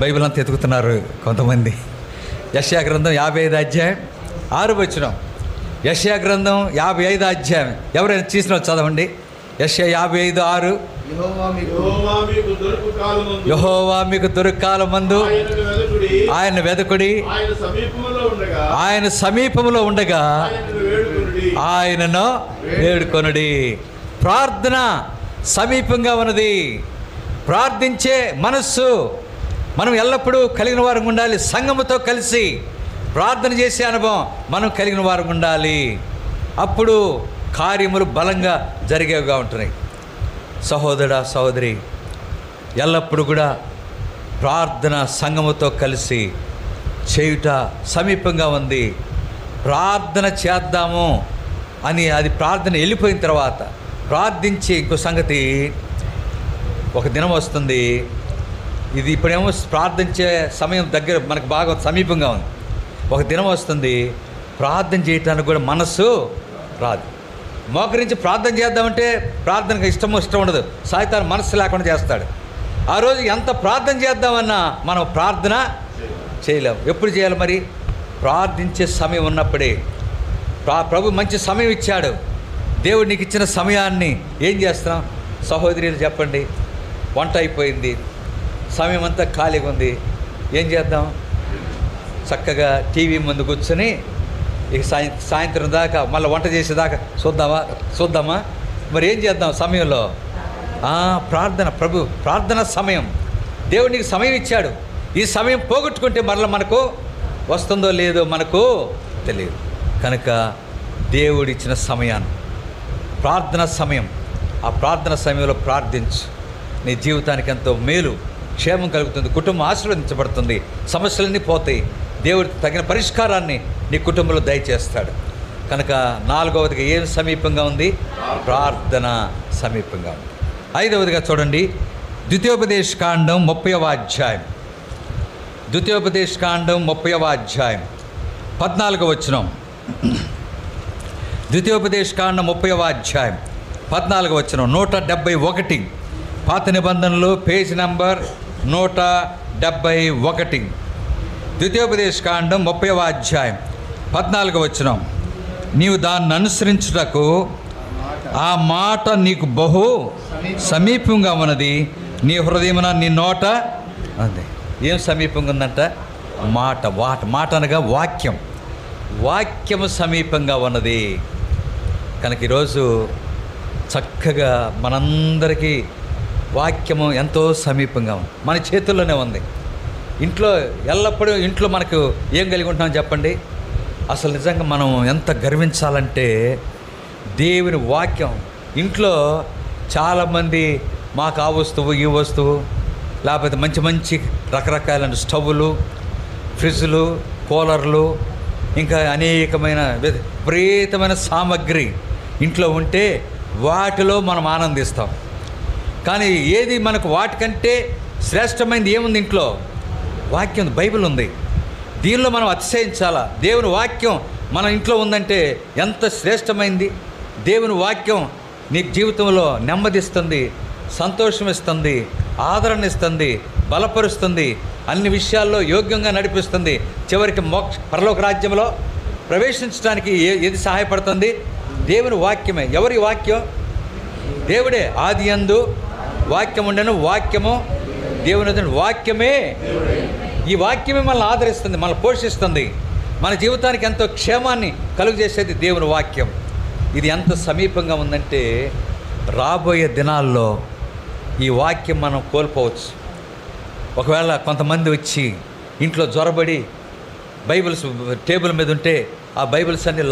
బైబిల్ అంతా ఎతుకుతున్నారు కొంతమంది. యెషయా గ్రంథం 55 అధ్యాయం 6 వచనం. యెషయా గ్రంథం 55 అధ్యాయం ఎవరైనా తీసిన చదవండి. యెషయా 55:6. యెహోవా మీకు దొరుకు కాలమందు ఆయన వెదకుడి, ఆయన సమీపంలో ఉండగా ఆయనను వేడుకొనుడి. ప్రార్థన సమీపంగా ఉన్నది. ప్రార్థించే మనస్సు మనం ఎల్లప్పుడూ కలిగిన వారు ఉండాలి. సంఘముతో కలిసి ప్రార్థన చేసే అనుభవం మనం కలిగిన వారు ఉండాలి. అప్పుడు కార్యములు బలంగా జరిగేవిగా ఉంటున్నాయి. సహోదరా, సహోదరి, ఎల్లప్పుడూ కూడా ప్రార్థన సంఘముతో కలిసి చేయుట సమీపంగా ఉంది. ప్రార్థన చేద్దాము అని అది ప్రార్థన వెళ్ళిపోయిన తర్వాత ప్రార్థించి ఇంకో సంగతి, ఒక దినం వస్తుంది. ఇది ఇప్పుడేమో ప్రార్థించే సమయం దగ్గర మనకు బాగా సమీపంగా ఉంది. ఒక దినం వస్తుంది ప్రార్థన చేయటానికి కూడా మనస్సు రాదు. మోకరించి ప్రార్థన చేద్దామంటే ప్రార్థనకు ఇష్టం ఉండదు. సాయితాను మనస్సు లేకుండా చేస్తాడు. ఆ రోజు ఎంత ప్రార్థన చేద్దామన్నా మనం ప్రార్థన చేయలేం. ఎప్పుడు చేయాలి మరి? ప్రార్థించే సమయం ఉన్నప్పుడే. ప్రభు మంచి సమయం ఇచ్చాడు. దేవుడు నీకు ఇచ్చిన సమయాన్ని ఏం చేస్తున్నాం? సహోదరులు చెప్పండి, వంట అయిపోయింది, సమయం అంతా ఖాళీగా ఉంది, ఏం చేద్దాం? చక్కగా టీవీ ముందు కూర్చొని ఇక సాయంత్రం దాకా మళ్ళీ వంట చేసేదాకా చూద్దామా? మరి ఏం చేద్దాం సమయంలో? ప్రార్థన. ప్రభు ప్రార్థన సమయం. దేవుడు నీకు సమయం ఇచ్చాడు. ఈ సమయం పోగొట్టుకుంటే మరలా మనకు వస్తుందో లేదో మనకు తెలియదు. కనుక దేవుడిచ్చిన సమయాన్ని, ప్రార్థన సమయం, ఆ ప్రార్థన సమయంలో ప్రార్థించు. నీ జీవితానికి ఎంతో మేలు, క్షేమం కలుగుతుంది. కుటుంబం ఆశీర్వదించబడుతుంది. సమస్యలన్నీ పోతాయి. దేవుడికి తగిన పరిష్కారాన్ని నీ కుటుంబంలో దయచేస్తాడు. కనుక 4వదిగా ఏం సమీపంగా ఉంది? ప్రార్థన సమీపంగా ఉంది. 5వదిగా చూడండి, ద్వితీయోపదేశకాండం 30వ అధ్యాయం. ద్వితీయోపదేశకాండం 30వ అధ్యాయం 14వ వచనం. ద్వితీయోపదేశకాండం 30వ అధ్యాయం 14వ వచనం. 171 పాత నిబంధనలు, పేజ్ నంబర్ 171. ద్వితీయోపదేశకాండం 30వ అధ్యాయం 14వ వచనం. నీవు దాన్ని అనుసరించుటకు ఆ మాట నీకు బహు సమీపంగా ఉన్నది, నీ హృదయమున నీ నోట. అదే ఏం సమీపంగా ఉందంట? మాట అనగా వాక్యము సమీపంగా ఉన్నది. కనుక ఈరోజు చక్కగా మనందరికీ వాక్యము ఎంతో సమీపంగా ఉంది, మన చేతుల్లోనే ఉంది. ఎల్లప్పుడూ ఇంట్లో మనకు ఏం కలిగి ఉంటాం చెప్పండి? అసలు నిజంగా మనం ఎంత గర్వించాలంటే దేవుని వాక్యం. ఇంట్లో చాలామంది మాకు ఆ వస్తువు, ఈ వస్తువు, లేకపోతే మంచి రకరకాలైన స్టవ్లు, ఫ్రిడ్జ్లు, కూలర్లు, ఇంకా అనేకమైన విపరీతమైన సామగ్రి ఇంట్లో ఉంటే వాటిలో మనం ఆనందిస్తాం. కానీ ఏది మనకు వాటికంటే శ్రేష్టమైనది ఏముంది? ఇంట్లో వాక్యం, బైబిల్ ఉంది. దీనిలో మనం అతిశయించాలా. దేవుని వాక్యం మన ఇంట్లో ఉందంటే ఎంత శ్రేష్టమైంది. దేవుని వాక్యం నీ జీవితంలో నెమ్మదిస్తుంది, సంతోషం ఇస్తుంది, ఆదరణ ఇస్తుంది, బలపరుస్తుంది, అన్ని విషయాల్లో యోగ్యంగా నడిపిస్తుంది. చివరికి పరలోక రాజ్యంలో ప్రవేశించడానికి ఏది సహాయపడుతుంది? దేవుని వాక్యమే. ఎవరి వాక్యం? దేవుడే. ఆదియందు వాక్యం ఉండెను, వాక్యము దేవుని వాక్యమే. ఈ వాక్యమే మనల్ని ఆదరిస్తుంది, మనల్ని పోషిస్తుంది, మన జీవితానికి ఎంతో క్షేమాన్ని కలుగజేసేది దేవుని వాక్యం. ఇది ఎంత సమీపంగా ఉందంటే రాబోయే దినాల్లో ఈ వాక్యం మనం కోల్పోవచ్చు. ఒకవేళ కొంతమంది వచ్చి ఇంట్లో జ్వరబడి బైబిల్స్ టేబుల్ మీద ఉంటే ఆ బైబిల్స్ అన్ని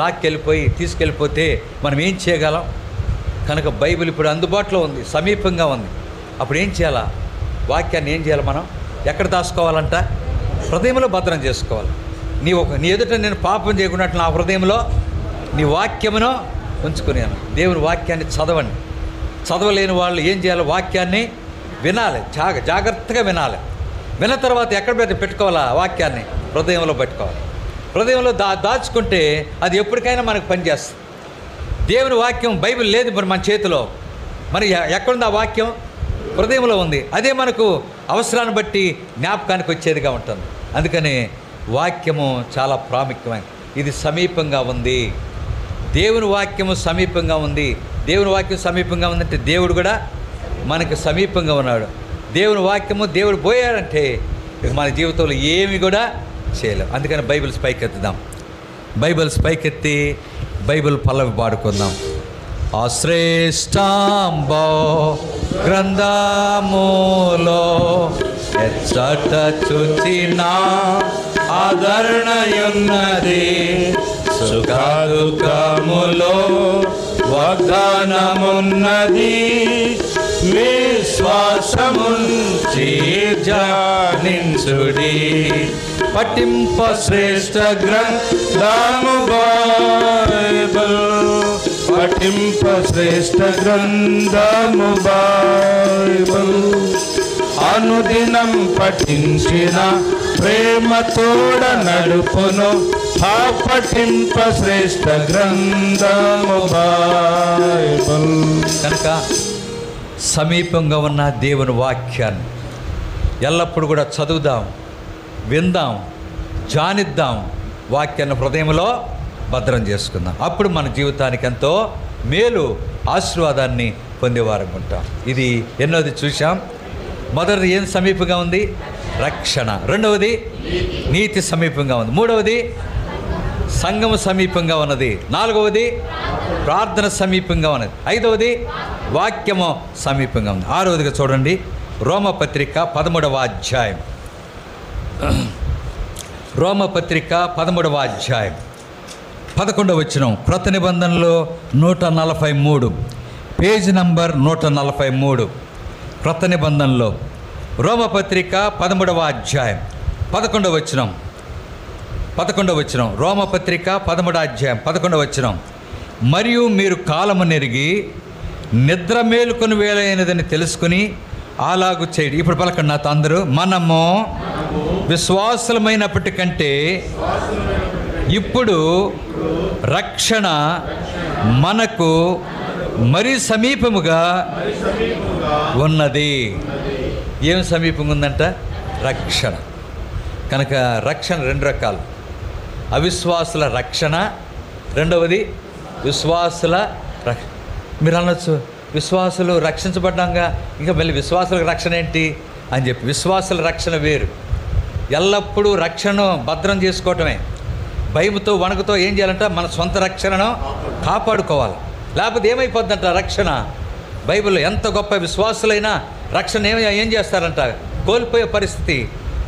తీసుకెళ్ళిపోతే మనం ఏం చేయగలం? కనుక బైబిల్ ఇప్పుడు అందుబాటులో ఉంది, సమీపంగా ఉంది. అప్పుడు ఏం చేయాలా? వాక్యాన్ని ఏం చేయాలి? మనం ఎక్కడ దాచుకోవాలంట? హృదయంలో భద్రం చేసుకోవాలి. నీ ఎదుట నేను పాపం చేయకున్నట్లు నా హృదయంలో నీ వాక్యమును ఉంచుకున్నాను. దేవుని వాక్యాన్ని చదవండి. చదవలేని వాళ్ళు ఏం చేయాలి? వాక్యాన్ని వినాలి, జాగ్రత్తగా వినాలి. విన్న తర్వాత ఎక్కడ పెట్టుకోవాలా? వాక్యాన్ని హృదయంలో పెట్టుకోవాలి. హృదయంలో దాచుకుంటే అది ఎప్పటికైనా మనకు పనిచేస్తుంది. దేవుని వాక్యం బైబిల్ లేదు మరి మన చేతిలో, మరి ఎక్కడుంది ఆ వాక్యం? హృదయంలో ఉంది. అదే మనకు అవసరాన్ని బట్టి జ్ఞాపకానికి వచ్చేదిగా ఉంటుంది. అందుకని వాక్యము చాలా ప్రాముఖ్యమైనది. ఇది సమీపంగా ఉంది, దేవుని వాక్యము సమీపంగా ఉంది. దేవుని వాక్యం సమీపంగా ఉందంటే దేవుడు కూడా మనకి సమీపంగా ఉన్నాడు. దేవుని వాక్యము దేవుడు పోయాడంటే ఇక మన జీవితంలో ఏమి కూడా చేయలేం. అందుకని బైబిల్స్ పైకెత్తుదాం, బైబిల్స్ పైకెత్తి బైబిల్ పల్లవి పాడుకుందాం. అశ్రేష్టాంబో గ్రంథములో ఎచ్చట చూచినా ఆదరణయున్నది, సుఖదుఃఖములో వాగ్దానమున్నది, విశ్వాసముంచి ధ్యానించుడి. పఠింప శ్రేష్ఠ గ్రంథము బైబిల్, పఠింప శ్రేష్ఠ గ్రంథము బైబిల్, అనుదినం పఠించిన ప్రేమ తోడ నడుపును, ఆ పఠింప శ్రేష్ఠ గ్రంథము బైబిల్. కనుక సమీపంగా ఉన్న దేవుని వాక్యాన్ని ఎల్లప్పుడూ కూడా చదువుదాం, విందాం, ధ్యానిద్దాం, వాక్యాన్ని హృదయంలో భద్రం చేసుకుందాం. అప్పుడు మన జీవితానికి ఎంతో మేలు, ఆశీర్వాదాన్ని పొందేవారంగా ఉంటాం. ఇది ఎన్నోది చూసాం. మొదటిది ఏం సమీపంగా ఉంది? రక్షణ. రెండవది నీతి సమీపంగా ఉంది. మూడవది సంఘము సమీపంగా ఉన్నది. నాలుగవది ప్రార్థన సమీపంగా ఉన్నది. ఐదవది వాక్యము సమీపంగా ఉంది. ఆరవదిగా చూడండి, రోమపత్రిక 13వ అధ్యాయం. రోమపత్రిక 13వ అధ్యాయం 11వ వచనం. క్రొత్త నిబంధనలో 143, పేజ్ నంబర్ 143. క్రొత్త నిబంధనలో రోమపత్రిక 13వ అధ్యాయం 11వ వచనం. 11వ వచనం, రోమపత్రిక 13వ అధ్యాయం 11వ వచనం. మరియు మీరు కాలము నెరిగి నిద్ర మేలుకొని వేళైనదని తెలుసుకుని అలాగు చేయడు. ఇప్పుడు పలకండి నాతో అందరూ, మనము విశ్వాసులమైనప్పటికంటే ఇప్పుడు రక్షణ మనకు మరీ సమీపముగా ఉన్నది. ఏం సమీపంగా ఉందంట? రక్షణ. కనుక రక్షణ రెండు రకాలు, అవిశ్వాసుల రక్షణ, రెండవది విశ్వాసుల రక్షణ. మీరు అనొచ్చు, విశ్వాసులు రక్షించబడ్డాగా ఇంకా మళ్ళీ విశ్వాసులకు రక్షణ ఏంటి అని చెప్పి. విశ్వాసుల రక్షణ వేరు. ఎల్లప్పుడూ రక్షణను భద్రం చేసుకోవటమే. భయముతో వణుకుతో ఏం చేయాలంట? మన సొంత రక్షణను కాపాడుకోవాలి. లేకపోతే ఏమైపోద్దంట రక్షణ? బైబిల్లో ఎంత గొప్ప విశ్వాసులైనా రక్షణ ఏం చేస్తారంట? కోల్పోయే పరిస్థితి,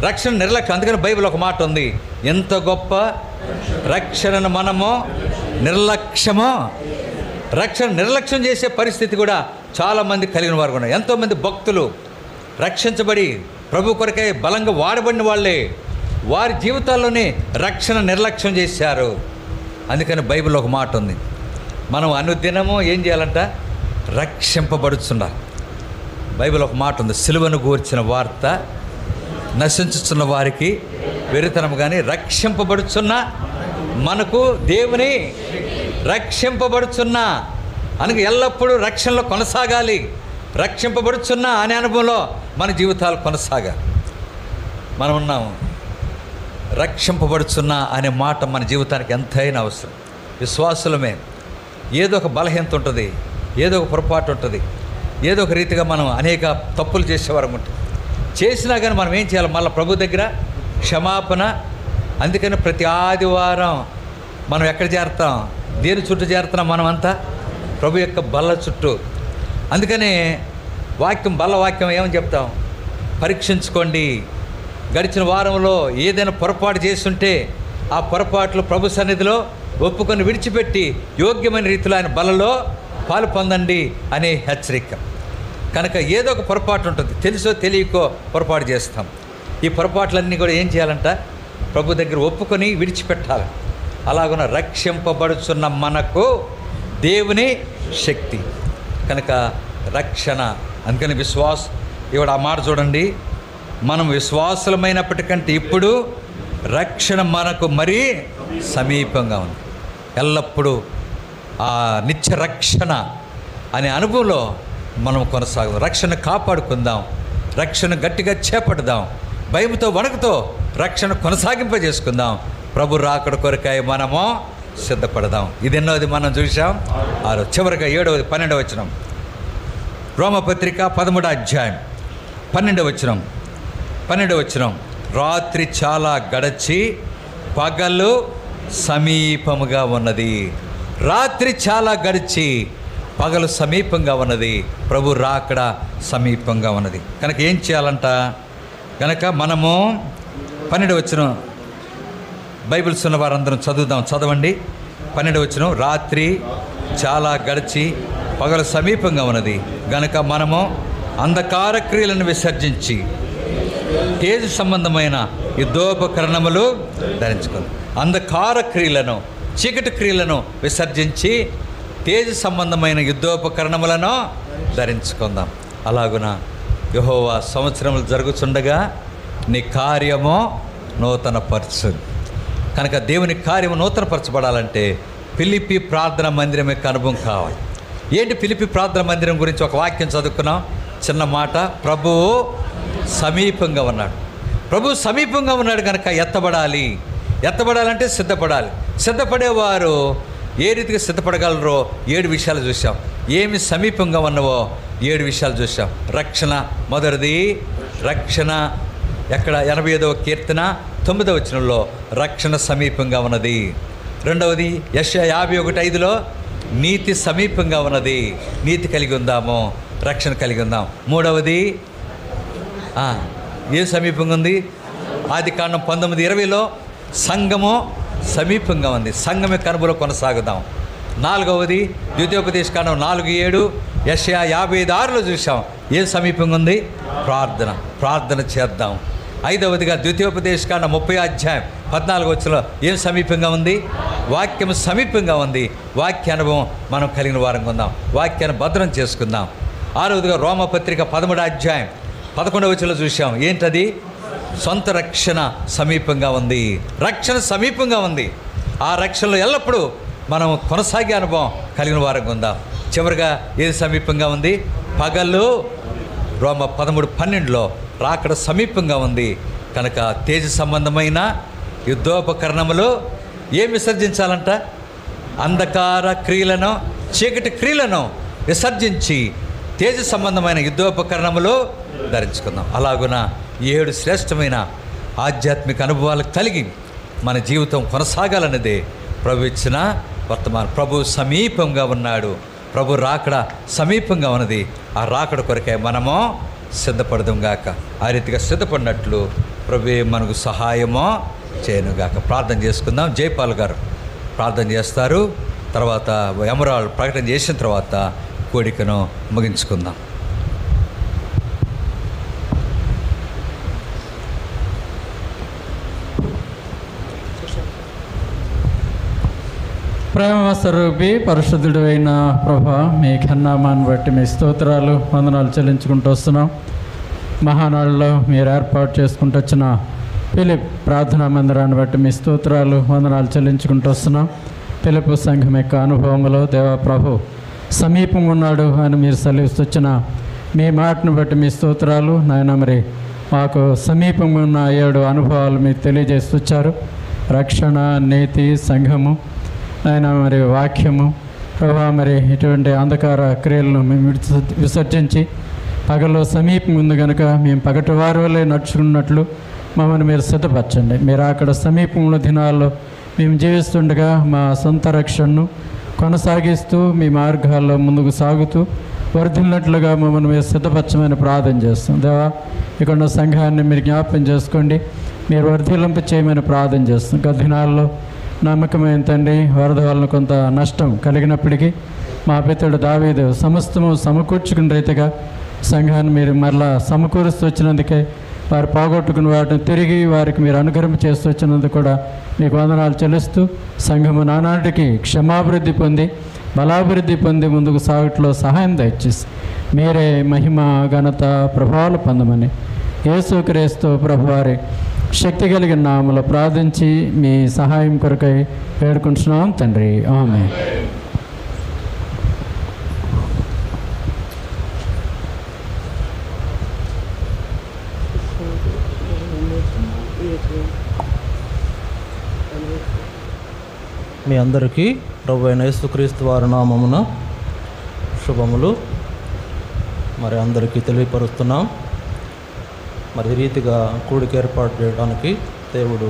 రక్షణ నిర్లక్ష్యం. అందుకని బైబిల్ ఒక మాట ఉంది, ఎంత గొప్ప రక్షణను మనము రక్షణ నిర్లక్ష్యం చేసే పరిస్థితి కూడా చాలామంది కలిగిన వారు ఉన్నారు. ఎంతోమంది భక్తులు రక్షించబడి ప్రభు కొరకై బలంగా వాడబడిన వాళ్ళే వారి జీవితాల్లోనే రక్షణ నిర్లక్ష్యం చేశారు. అందుకని బైబిల్లో ఒక మాట ఉంది, మనం అనుదినము ఏం చేయాలంట? రక్షింపబడుతున్నారు. బైబిల్ ఒక మాట ఉంది, సిలువను గూర్చిన వార్త నశించుతున్న వారికి వెరితనం, కానీ రక్షింపబడుచున్న మనకు దేవుని రక్షింపబడుచున్నా అనగా ఎల్లప్పుడూ రక్షణలో కొనసాగాలి. రక్షింపబడుచున్నా అనే అనుభవంలో మన జీవితాలు కొనసాగాలి. మనం ఉన్నాము, రక్షింపబడుచున్నా అనే మాట మన జీవితానికి ఎంతైనా అవసరం. విశ్వాసులమే ఏదో ఒక బలహీనత ఉంటుంది, ఏదో ఒక పొరపాటు ఉంటుంది, ఏదో ఒక రీతిగా మనం అనేక తప్పులు చేసేవారు ఉంటుంది. చేసినా కానీ మనం ఏం చేయాలి? మళ్ళీ ప్రభు దగ్గర క్షమాపణ. అందుకని ప్రతి ఆదివారం మనం ఎక్కడ చేరుతాం? దేని చుట్టూ చేరుతున్నాం? మనమంతా ప్రభు యొక్క బల్ల చుట్టూ. అందుకనే వాక్యం, బల్ల వాక్యం ఏమని చెప్తాం? పరీక్షించుకోండి. గడిచిన వారంలో ఏదైనా పొరపాటు చేస్తుంటే ఆ పొరపాట్లు ప్రభు సన్నిధిలో ఒప్పుకొని విడిచిపెట్టి యోగ్యమైన రీతిలో ఆయన బలలో పాలు పొందండి అనే హెచ్చరిక. కనుక ఏదో ఒక పొరపాటు ఉంటుంది, తెలుసో తెలియకో పొరపాటు చేస్తాం. ఈ పొరపాట్లన్నీ కూడా ఏం చేయాలంట? ప్రభు దగ్గర ఒప్పుకొని విడిచిపెట్టాలి. అలాగున రక్షింపబడుచున్న మనకు దేవుని శక్తి. కనుక రక్షణ. అందుకని ఇవాళ ఆ మాట చూడండి, మనం విశ్వాసులమైనప్పటికంటే ఇప్పుడు రక్షణ మనకు మరీ సమీపంగా ఉంది. ఎల్లప్పుడూ ఆ నిత్య రక్షణ అనే అనుభవంలో మనం కొనసాగుదాం. రక్షణ కాపాడుకుందాం, రక్షణ గట్టిగా చేపడదాం, భయంతో వణుకుతో రక్షణ కొనసాగింపజేసుకుందాం. ప్రభు రాకడ కొరకాయ మనము సిద్ధపడదాం. ఇది ఎన్నోది మనం చూసాం. చివరిగా 7వది 12వ వచనం, రోమపత్రిక 13వ అధ్యాయం 12వ వచనం. రాత్రి చాలా గడచి పగలు సమీపముగా ఉన్నది. రాత్రి చాలా గడిచి పగలు సమీపంగా ఉన్నది. ప్రభు రాకడ సమీపంగా ఉన్నది. కనుక ఏం చేయాలంట? కనుక మనము 12వ వచనం బైబిల్స్ ఉన్న వారందరం చదవండి. 12వ వచనం, రాత్రి చాలా గడిచి పగలు సమీపంగా ఉన్నది గనక మనము అంధకార క్రియలను విసర్జించి తేజ సంబంధమైన యుద్ధోపకరణములు ధరించుకోవాలి. అంధకార క్రియలను, చీకటి క్రియలను విసర్జించి తేజ సంబంధమైన యుద్ధోపకరణములను ధరించుకుందాం. అలాగున యెహోవా సంవత్సరములు జరుగుతుండగా నీ కార్యము నూతనపరచు. కనుక దేవుని కార్యము నూతనపరచబడాలంటే ఫిలిప్పీ ప్రార్థన మందిరం యొక్క అనుభవం కావాలి. ఏంటి ఫిలిప్పీ ప్రార్థన మందిరం గురించి ఒక వాక్యం చదువుకున్నాం. చిన్న మాట, ప్రభువు సమీపంగా ఉన్నాడు. ప్రభు సమీపంగా ఉన్నాడు కనుక ఎత్తబడాలంటే సిద్ధపడాలి. సిద్ధపడేవారు ఏ రీతిగా సిద్ధపడగలరో 7 విషయాలు చూసాం. ఏమి సమీపంగా ఉన్నవో 7 విషయాలు చూసాం. రక్షణ మొదటిది. రక్షణ ఎక్కడ? 85వ కీర్తన 9వ వచనంలో రక్షణ సమీపంగా ఉన్నది. రెండవది యెషయా 51:5లో నీతి సమీపంగా ఉన్నది. నీతి కలిగి ఉందాము, రక్షణ కలిగి ఉందాం. మూడవది ఏం సమీపంగా ఉంది? ఆదికాండం 19:20లో సంఘము సమీపంగా ఉంది. సంఘం యొక్క అనుభవం కొనసాగుదాం. నాలుగవది ద్వితీయోపదేశకాండం 4:7, యెషయా 55:6లో చూసాం. ఏం సమీపంగా ఉంది? ప్రార్థన చేద్దాం. ఐదవదిగా ద్వితీయోపదేశకాండం 30వ అధ్యాయం 14వ వచనంలో ఏం సమీపంగా ఉంది? వాక్యం సమీపంగా ఉంది. వాక్య అనుభవం మనం కలిగిన వారంగా ఉందాం. వాక్యాన్ని భద్రం చేసుకుందాం. ఆరవదిగా రోమపత్రిక 13వ అధ్యాయం 11వ వచనంలో చూసాం. ఏంటది? సొంత రక్షణ సమీపంగా ఉంది. రక్షణ సమీపంగా ఉంది. ఆ రక్షణలో ఎల్లప్పుడూ మనం కొనసాగే అనుభవం కలిగిన వారంగా ఉందాం. చివరిగా ఏది సమీపంగా ఉంది? పగలు. రోమ 13:12లో రాకడ సమీపంగా ఉంది కనుక తేజ సంబంధమైన యుద్ధోపకరణములు ఏం విసర్జించాలంట? అంధకార క్రియలను, చీకటి క్రియలను విసర్జించి తేజ సంబంధమైన యుద్ధోపకరణములు ధరించుకుందాం. అలాగున 7 శ్రేష్టమైన ఆధ్యాత్మిక అనుభవాలు కలిగి మన జీవితం కొనసాగాలన్నదే ప్రభు ఇచ్చిన వర్తమానం. ప్రభు సమీపంగా ఉన్నాడు. ప్రభు రాకడ సమీపంగా ఉన్నది. ఆ రాకడ కొరకే మనము సిద్ధపడదాం గాక. ఆ రీతిగా సిద్ధపడినట్లు ప్రభువే మనకు సహాయమో చేయనుగాక. ప్రార్థన చేసుకుందాం. జయపాల్ గారు ప్రార్థన చేస్తారు. తర్వాత ఎమరాల్ ప్రకటన చేసిన తర్వాత కోడికను ముగించుకుందాం. ప్రేమస్వరూపి పరిశుద్ధుడు అయిన ప్రభా, మీ ఘననామాన్ని బట్టి మీ స్తోత్రాలు, వందనాలు చెల్లించుకుంటూ వస్తున్నాం. మహానాడులో మీరు ఏర్పాటు చేసుకుంటూ వచ్చిన ఫిలిప్ ప్రార్థనా మందిరాన్ని బట్టి మీ స్తోత్రాలు, వందనాలు చెల్లించుకుంటూ వస్తున్నాం. పిలుపు సంఘం యొక్క అనుభవంలో దేవా ప్రభు సమీపంగా ఉన్నాడు అని మీరు సెలవిస్తున్న మీ మాటను బట్టి మీ స్తోత్రాలు నాయన. మరి మాకు సమీపంగా ఉన్న 7 అనుభవాలు మీరు తెలియజేస్తున్నారు. రక్షణ, నీతి, సంఘము ఆయన, మరి వాక్యము ప్రభా, మరి ఇటువంటి అంధకార క్రియలను మేము విసర్జించి పగలో సమీపం ఉంది కనుక మేము పగటి వారి వల్లే నడుచుకున్నట్లు మమ్మల్ని మీరు సిద్ధపరచండి. మీరు అక్కడ సమీపంలో దినాల్లో మేము జీవిస్తుండగా మా సొంత రక్షణను కొనసాగిస్తూ మీ మార్గాల్లో ముందుకు సాగుతూ వర్ధిల్లినట్లుగా మమ్మల్ని మీరు సిద్ధపరచమని ప్రార్థన చేస్తాం. దేవా, ఇక్కడ సంఘాన్ని మీరు జ్ఞాపకం చేసుకోండి, మీరు వర్ధిల్లింప చేయమని ప్రార్థన చేస్తాం. గత దినాల్లో నమ్మకమైన తండ్రి, వరద వలన కొంత నష్టం కలిగినప్పటికీ మా పితడు దావీదు సమస్తము సమకూర్చుకున్న రీతిగా సంఘాన్ని మీరు మరలా సమకూరుస్తూ వచ్చినందుకే, వారు పోగొట్టుకున్న వాటిని తిరిగి వారికి మీరు అనుగ్రహం చేస్తూ వచ్చినందుకు కూడా మీకు వందనాలు చెల్లిస్తూ సంఘము నానాటికి క్షమాభివృద్ధి పొంది బలాభివృద్ధి పొంది ముందుకు సాగుట్లో సహాయం దయచేసి మీరే మహిమ, ఘనత, ప్రభావాలు పొందమని యేసుక్రీస్తు ప్రభువారి శక్తి కలిగిన నామములో ప్రార్థించి మీ సహాయం కొరకై వేడుకుంటున్నాం తండ్రి. ఆమేన్. మీ అందరికీ ప్రభు అయిన యేసుక్రీస్తు వారి నామమున శుభములు మరి అందరికీ తెలియపరుస్తున్నాం. మరి ఈ రీతిగా కూడిక ఏర్పాటు చేయడానికి దేవుడు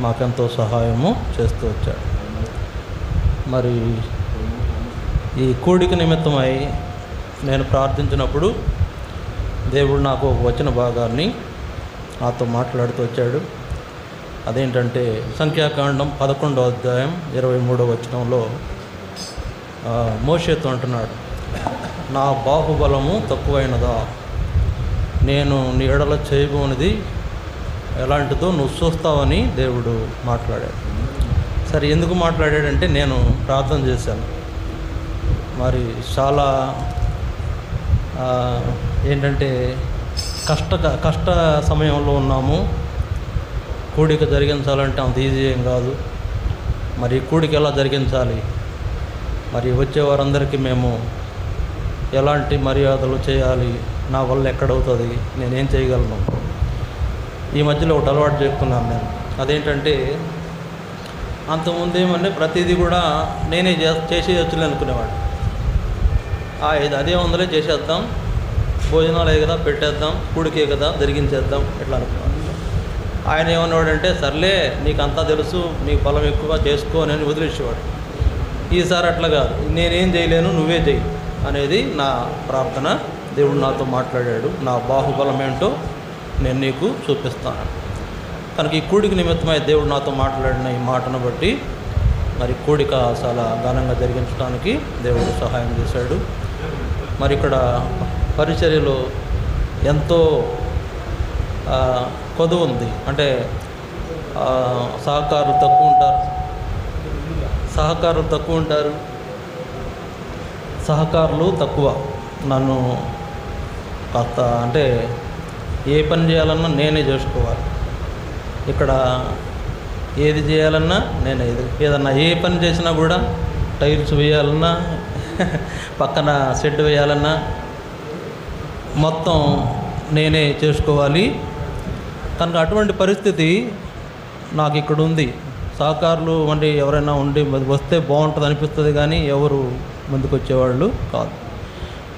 మాకెంతో సహాయము చేస్తూ వచ్చాడు. మరి ఈ కూడిక నిమిత్తమై నేను ప్రార్థించినప్పుడు దేవుడు నాకు ఒక వచన భాగాన్ని నాతో మాట్లాడుతూ వచ్చాడు. అదేంటంటే సంఖ్యాకాండం 11వ అధ్యాయం 23వ వచనంలో మోషేతో అంటున్నాడు, నా బాహుబలము తక్కువైనదా, నేను నీ ఎడల చేయబోనిది ఎలాంటిదో నువ్వు చూస్తావని దేవుడు మాట్లాడాడు. సరే, ఎందుకు మాట్లాడాడంటే నేను ప్రార్థన చేశాను. మరి చాలా ఏంటంటే కష్ట సమయంలో ఉన్నాము. కూడిక జరిగించాలంటే అంత ఈజీ ఏం కాదు. మరి కూడిక ఎలా జరిగించాలి, మరి వచ్చే వారందరికీ మేము ఎలాంటి మర్యాదలు చేయాలి, నా వల్ల ఎక్కడవుతుంది, నేనేం చేయగలను. ఈ మధ్యలో ఒకటి అలవాటు చెప్తున్నాను నేను. అదేంటంటే అంతకుముందు ఏమంటే ప్రతిదీ కూడా నేనే చేసేయచ్చులే అనుకునేవాడు. అదే ఉందలే చేసేద్దాం, భోజనాలే కదా పెట్టేద్దాం, కూడికే కదా జరిగించేద్దాం ఎట్లా అనుకున్నాను. ఆయన ఏమన్నాడంటే సర్లే నీకంతా తెలుసు, నీకు బలం ఎక్కువ, చేసుకో అని వదిలేసేవాడు. ఈసారి అట్లా కాదు, నేనేం చేయలేను నువ్వే చేయి అనేది నా ప్రార్థన. దేవుడు నాతో మాట్లాడాడు, నా బాహుబలం ఏంటో నేను నీకు చూపిస్తాను. కనుక ఈ కూడిక నిమిత్తమై దేవుడు నాతో మాట్లాడిన ఈ మాటను బట్టి మరి కూడిక చాలా ఘనంగా జరిగించడానికి దేవుడు సహాయం చేశాడు. మరి ఇక్కడ పరిచర్యలో ఎంతో కొదువు ఉంది. అంటే సహకారులు తక్కువ. నన్ను కాస్త అంటే ఏ పని చేయాలన్నా నేనే చేసుకోవాలి. ఇక్కడ ఏది చేయాలన్నా నేనే, ఏదన్నా ఏ పని చేసినా కూడా టైల్స్ వేయాలన్నా పక్కన షెడ్ వేయాలన్నా మొత్తం నేనే చేసుకోవాలి. కనుక అటువంటి పరిస్థితి నాకు ఇక్కడ ఉంది. సహకారులు వంటి ఎవరైనా ఉండి వస్తే బాగుంటుంది అనిపిస్తుంది, కానీ ఎవరు ముందుకు వచ్చేవాళ్ళు కాదు.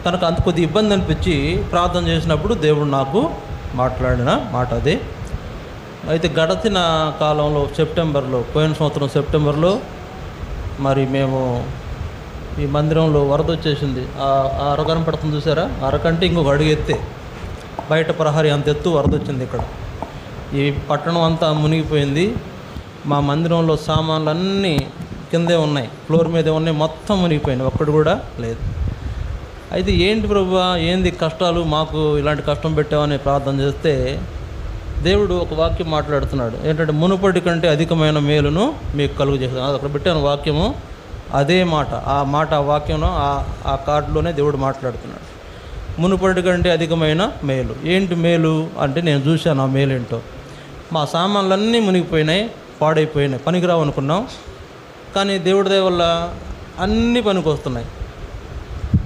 కనుక అంత కొద్ది ఇబ్బంది అనిపించి ప్రార్థన చేసినప్పుడు దేవుడు నాకు మాట్లాడిన మాట అదే. అయితే గడిచిన కాలంలో పోయిన సంవత్సరం సెప్టెంబర్లో మరి మేము ఈ మందిరంలో వరద వచ్చేసింది. అరగరం పడుతుంది చూసారా, అరకంటే ఇంకొక అడుగు ఎత్తే బయట ప్రహరీ అంత ఎత్తు వరద వచ్చింది. ఇక్కడ ఈ పట్టణం అంతా మునిగిపోయింది. మా మందిరంలో సామాన్లు అన్నీ కిందే ఉన్నాయి, ఫ్లోర్ మీదే ఉన్నాయి, మొత్తం మునిగిపోయినాయి, ఒక్కడు కూడా లేదు. అయితే ఏంటి ప్రభువా, ఏంది కష్టాలు, మాకు ఇలాంటి కష్టం పెట్టామని ప్రార్థన చేస్తే దేవుడు ఒక వాక్యం మాట్లాడుతున్నాడు. ఏంటంటే మునుపటి కంటే అధికమైన మేలును మీకు కలుగు చేస్తాను. అక్కడ పెట్టాను వాక్యము, అదే మాట, ఆ వాక్యంలో ఆ కార్డులోనే దేవుడు మాట్లాడుతున్నాడు. మునుపటి కంటే అధికమైన మేలు. ఏంటి మేలు అంటే నేను చూశాను ఆ మేలు ఏంటో. మా సామాన్లన్నీ మునిగిపోయినాయి, పాడైపోయినాయి, పనికిరావు అనుకున్నాం. కానీ దేవుడి దయ వల్ల అన్నీ పనికొస్తున్నాయి.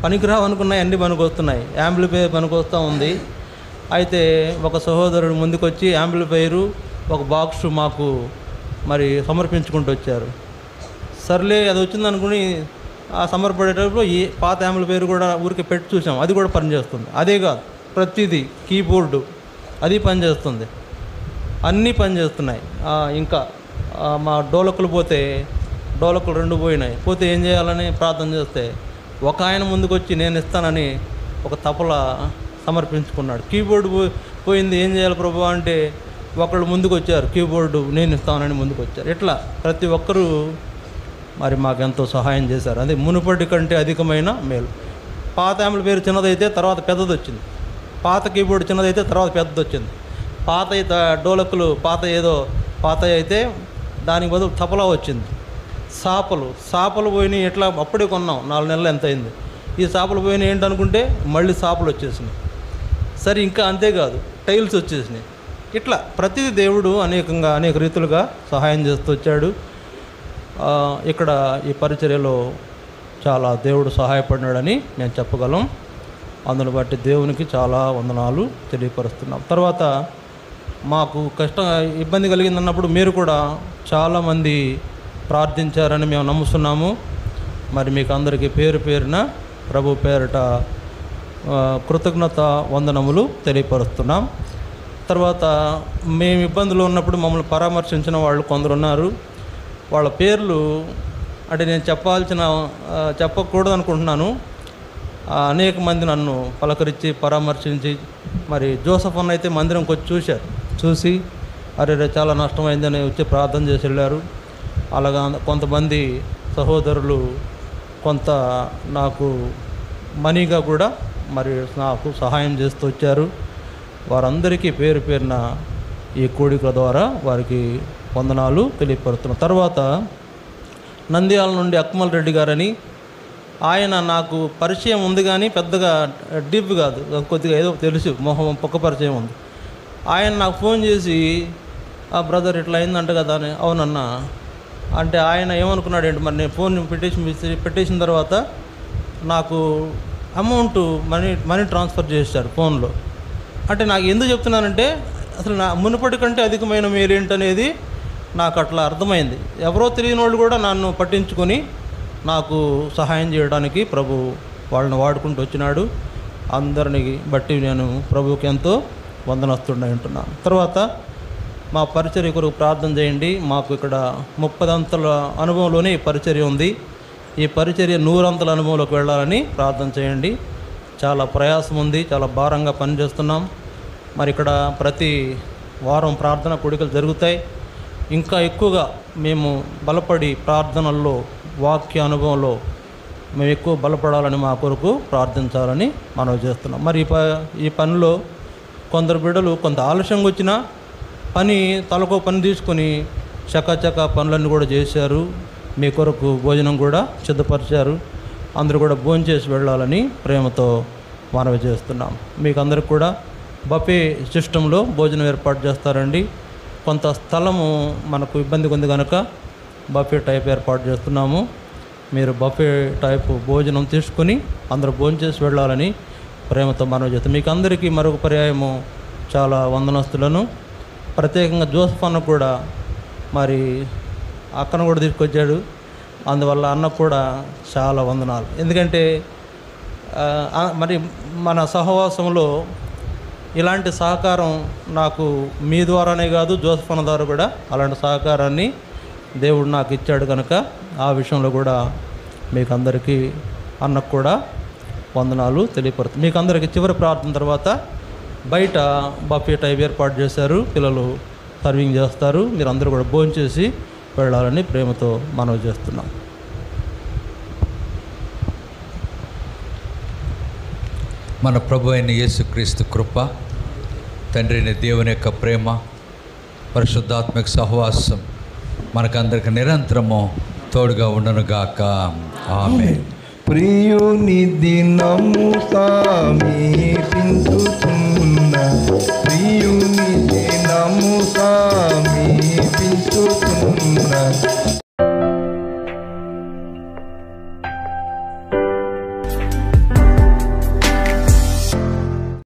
పనికిరావు అనుకున్నాయి, అన్నీ పనికొస్తున్నాయి. యాంప్లిఫైర్ పనికొస్తూ ఉంది. అయితే ఒక సహోదరుడు ముందుకొచ్చి యాంప్లిఫైరు ఒక బాక్స్ మాకు మరి సమర్పించుకుంటూ వచ్చారు. సర్లే అది వచ్చింది అనుకుని ఆ సమర్పడేటప్పుడు ఈ పాత యాంప్లిఫైర్ కూడా ఊరికి పెట్టి చూసాం, అది కూడా పనిచేస్తుంది. అదే కాదు, ప్రతిదీ కీబోర్డు అది పనిచేస్తుంది, అన్నీ పనిచేస్తున్నాయి. ఇంకా మా డోలకులు పోతే డోలకులు 2 పోయినాయి. పోతే ఏం చేయాలని ప్రార్థన చేస్తే ఒక ఆయన ముందుకు వచ్చి నేను ఇస్తానని ఒక తపల సమర్పించుకున్నాడు. కీబోర్డు పోయింది, ఏం చేయాలి ప్రభు అంటే ఒకళ్ళు ముందుకు వచ్చారు, కీబోర్డు నేను ఇస్తానని ముందుకు వచ్చారు. ఇట్లా ప్రతి ఒక్కరూ మరి మాకెంతో సహాయం చేశారు. అదే మునుపటి కంటే అధికమైన మేలు. పాత యాంప్లిఫైర్ చిన్నదైతే తర్వాత పెద్దది వచ్చింది, పాత కీబోర్డు చిన్నదైతే తర్వాత పెద్దది వచ్చింది. పాత డోలకులు పాత అయితే దానికి బదులు తపలా వచ్చింది. సాపలు పోయినాయి. ఎట్లా అప్పుడే కొన్నాం, 4 నెలలు ఎంత అయింది. ఈ సాపలు పోయినాయి ఏంటనుకుంటే మళ్ళీ సాపలు వచ్చేసినాయి. సరే, ఇంకా అంతేకాదు, టైల్స్ వచ్చేసినాయి. ఇట్లా ప్రతిదీ దేవుడు అనేక రీతులుగా సహాయం చేస్తూ వచ్చాడు. ఇక్కడ ఈ పరిచర్యలో చాలా దేవుడు సహాయపడినాడని నేను చెప్పగలం. అందును బట్టి దేవునికి చాలా వందనాలు తెలియపరుస్తున్నాం. తర్వాత మాకు ఇబ్బంది కలిగిందన్నప్పుడు మీరు కూడా చాలామంది ప్రార్థించారని మేము నమ్ముతున్నాము. మరి మీకు అందరికీ పేరు పేరున ప్రభు పేరిట కృతజ్ఞత వందనములు తెలియపరుస్తున్నాం. తర్వాత మేము ఇబ్బందులు ఉన్నప్పుడు మమ్మల్ని పరామర్శించిన వాళ్ళు కొందరు ఉన్నారు. వాళ్ళ పేర్లు అంటే నేను చెప్పకూడదు అనుకుంటున్నాను. అనేక మంది నన్ను పలకరించి పరామర్శించి, మరి జోసఫ్ అన్న అయితే మందిరంకి వచ్చి చూశారు. చూసి అరే చాలా నష్టమైందని వచ్చి ప్రార్థన చేసి వెళ్ళారు. అలాగా కొంతమంది సహోదరులు కొంత నాకు మనీగా కూడా మరి నాకు సహాయం చేస్తూ వచ్చారు. వారందరికీ పేరు పేరున ఈ కూడిక ద్వారా వారికి వందనాలు తెలియపరుస్తున్నాం. తర్వాత నంద్యాల నుండి అక్మల్ రెడ్డి గారని, ఆయన నాకు పరిచయం ఉంది కానీ పెద్దగా డీప్ కాదు, కొద్దిగా ఏదో తెలుసు, మొహం పక్క పరిచయం ఉంది. ఆయన నాకు ఫోన్ చేసి బ్రదర్ ఇట్లా అయిందంట కదా అని. అవునన్నా అంటే ఆయన ఏమనుకున్నాడు ఏంటి, మరి నేను ఫోన్ పెట్టేసిన తర్వాత నాకు అమౌంట్ మనీ ట్రాన్స్ఫర్ చేశారు ఫోన్లో. అంటే నాకు ఎందుకు చెప్తున్నానంటే అసలు నా మునుపటి కంటే అధికమైన మీరేంటనేది నాకు అట్లా అర్థమైంది. ఎవరో తెలియని వాళ్ళు కూడా నన్ను పట్టించుకొని నాకు సహాయం చేయడానికి ప్రభు వాళ్ళని వాడుకుంటూ వచ్చినాడు. అందరిని బట్టి నేను ప్రభువుకి ఎంతో వందనస్తుడిని అంటున్నాను. తర్వాత మా పరిచర్య కొరకు ప్రార్థన చేయండి. మాకు ఇక్కడ 30 అంతల అనుభవంలోనే ఈ పరిచర్య ఉంది. ఈ పరిచర్య 100 అంతల అనుభవంలోకి వెళ్ళాలని ప్రార్థన చేయండి. చాలా ప్రయాసం ఉంది, చాలా భారంగా పనిచేస్తున్నాం. మరి ఇక్కడ ప్రతి వారం ప్రార్థన కూడికలు జరుగుతాయి. ఇంకా ఎక్కువగా మేము బలపడి ప్రార్థనల్లో, వాక్య అనుభవంలో మేము ఎక్కువ బలపడాలని మా కొరకు ప్రార్థించాలని మనవి చేస్తున్నాం. మరి ఈ పనిలో కొందరు బిడ్డలు కొంత ఆలస్యంగా వచ్చినా తలకో పని తీసుకొని చకాచకా పనులన్నీ కూడా చేశారు. మీ కొరకు భోజనం కూడా సిద్ధపరిచారు. అందరూ కూడా భోజనం చేసి వెళ్ళాలని ప్రేమతో మనవి చేస్తున్నాం. మీకు అందరికి కూడా బఫే సిస్టంలో భోజనం ఏర్పాటు చేస్తారండి. కొంత స్థలము మనకు ఇబ్బందిగా ఉంది కనుక బఫే టైప్ ఏర్పాటు చేస్తున్నాము. మీరు బఫే టైపు భోజనం తీసుకొని అందరూ భోజనం చేసి వెళ్ళాలని ప్రేమతో మనవి చేస్తాం. మీకు అందరికీ మరొక పర్యాయము చాలా వందనస్తులను, ప్రత్యేకంగా జోసఫ్ అన్న కూడా మరి అక్కను కూడా తీసుకొచ్చాడు. అందువల్ల అన్నకు కూడా చాలా వందనాలు. ఎందుకంటే మరి మన సహవాసంలో ఇలాంటి సహకారం నాకు మీ ద్వారానే కాదు, జోసఫ్ అన్న ద్వారా కూడా అలాంటి సహకారాన్ని దేవుడు నాకు ఇచ్చాడు కనుక ఆ విషయంలో కూడా మీకు అందరికీ అన్నకు కూడా వందనాలు తెలియపడుతుంది. మీకు అందరికీ చివరి ప్రార్థన తర్వాత బయట బఫే టైప్ ఏర్పాటు చేశారు. పిల్లలు సర్వింగ్ చేస్తారు. మీరు అందరూ కూడా భోజనం చేసి వెళ్ళాలని ప్రేమతో మనవి చేస్తున్నాం. మన ప్రభు అయిన యేసుక్రీస్తు కృప, తండ్రి అయిన దేవుని యొక్క ప్రేమ, పరిశుద్ధాత్మక సహవాసం మనకందరికి నిరంతరము తోడుగా ఉండనుగాక. ఆమేన్. ప్రియుని దినము సమీపించుచున్న, ప్రియుని దినము సమీపించుచున్న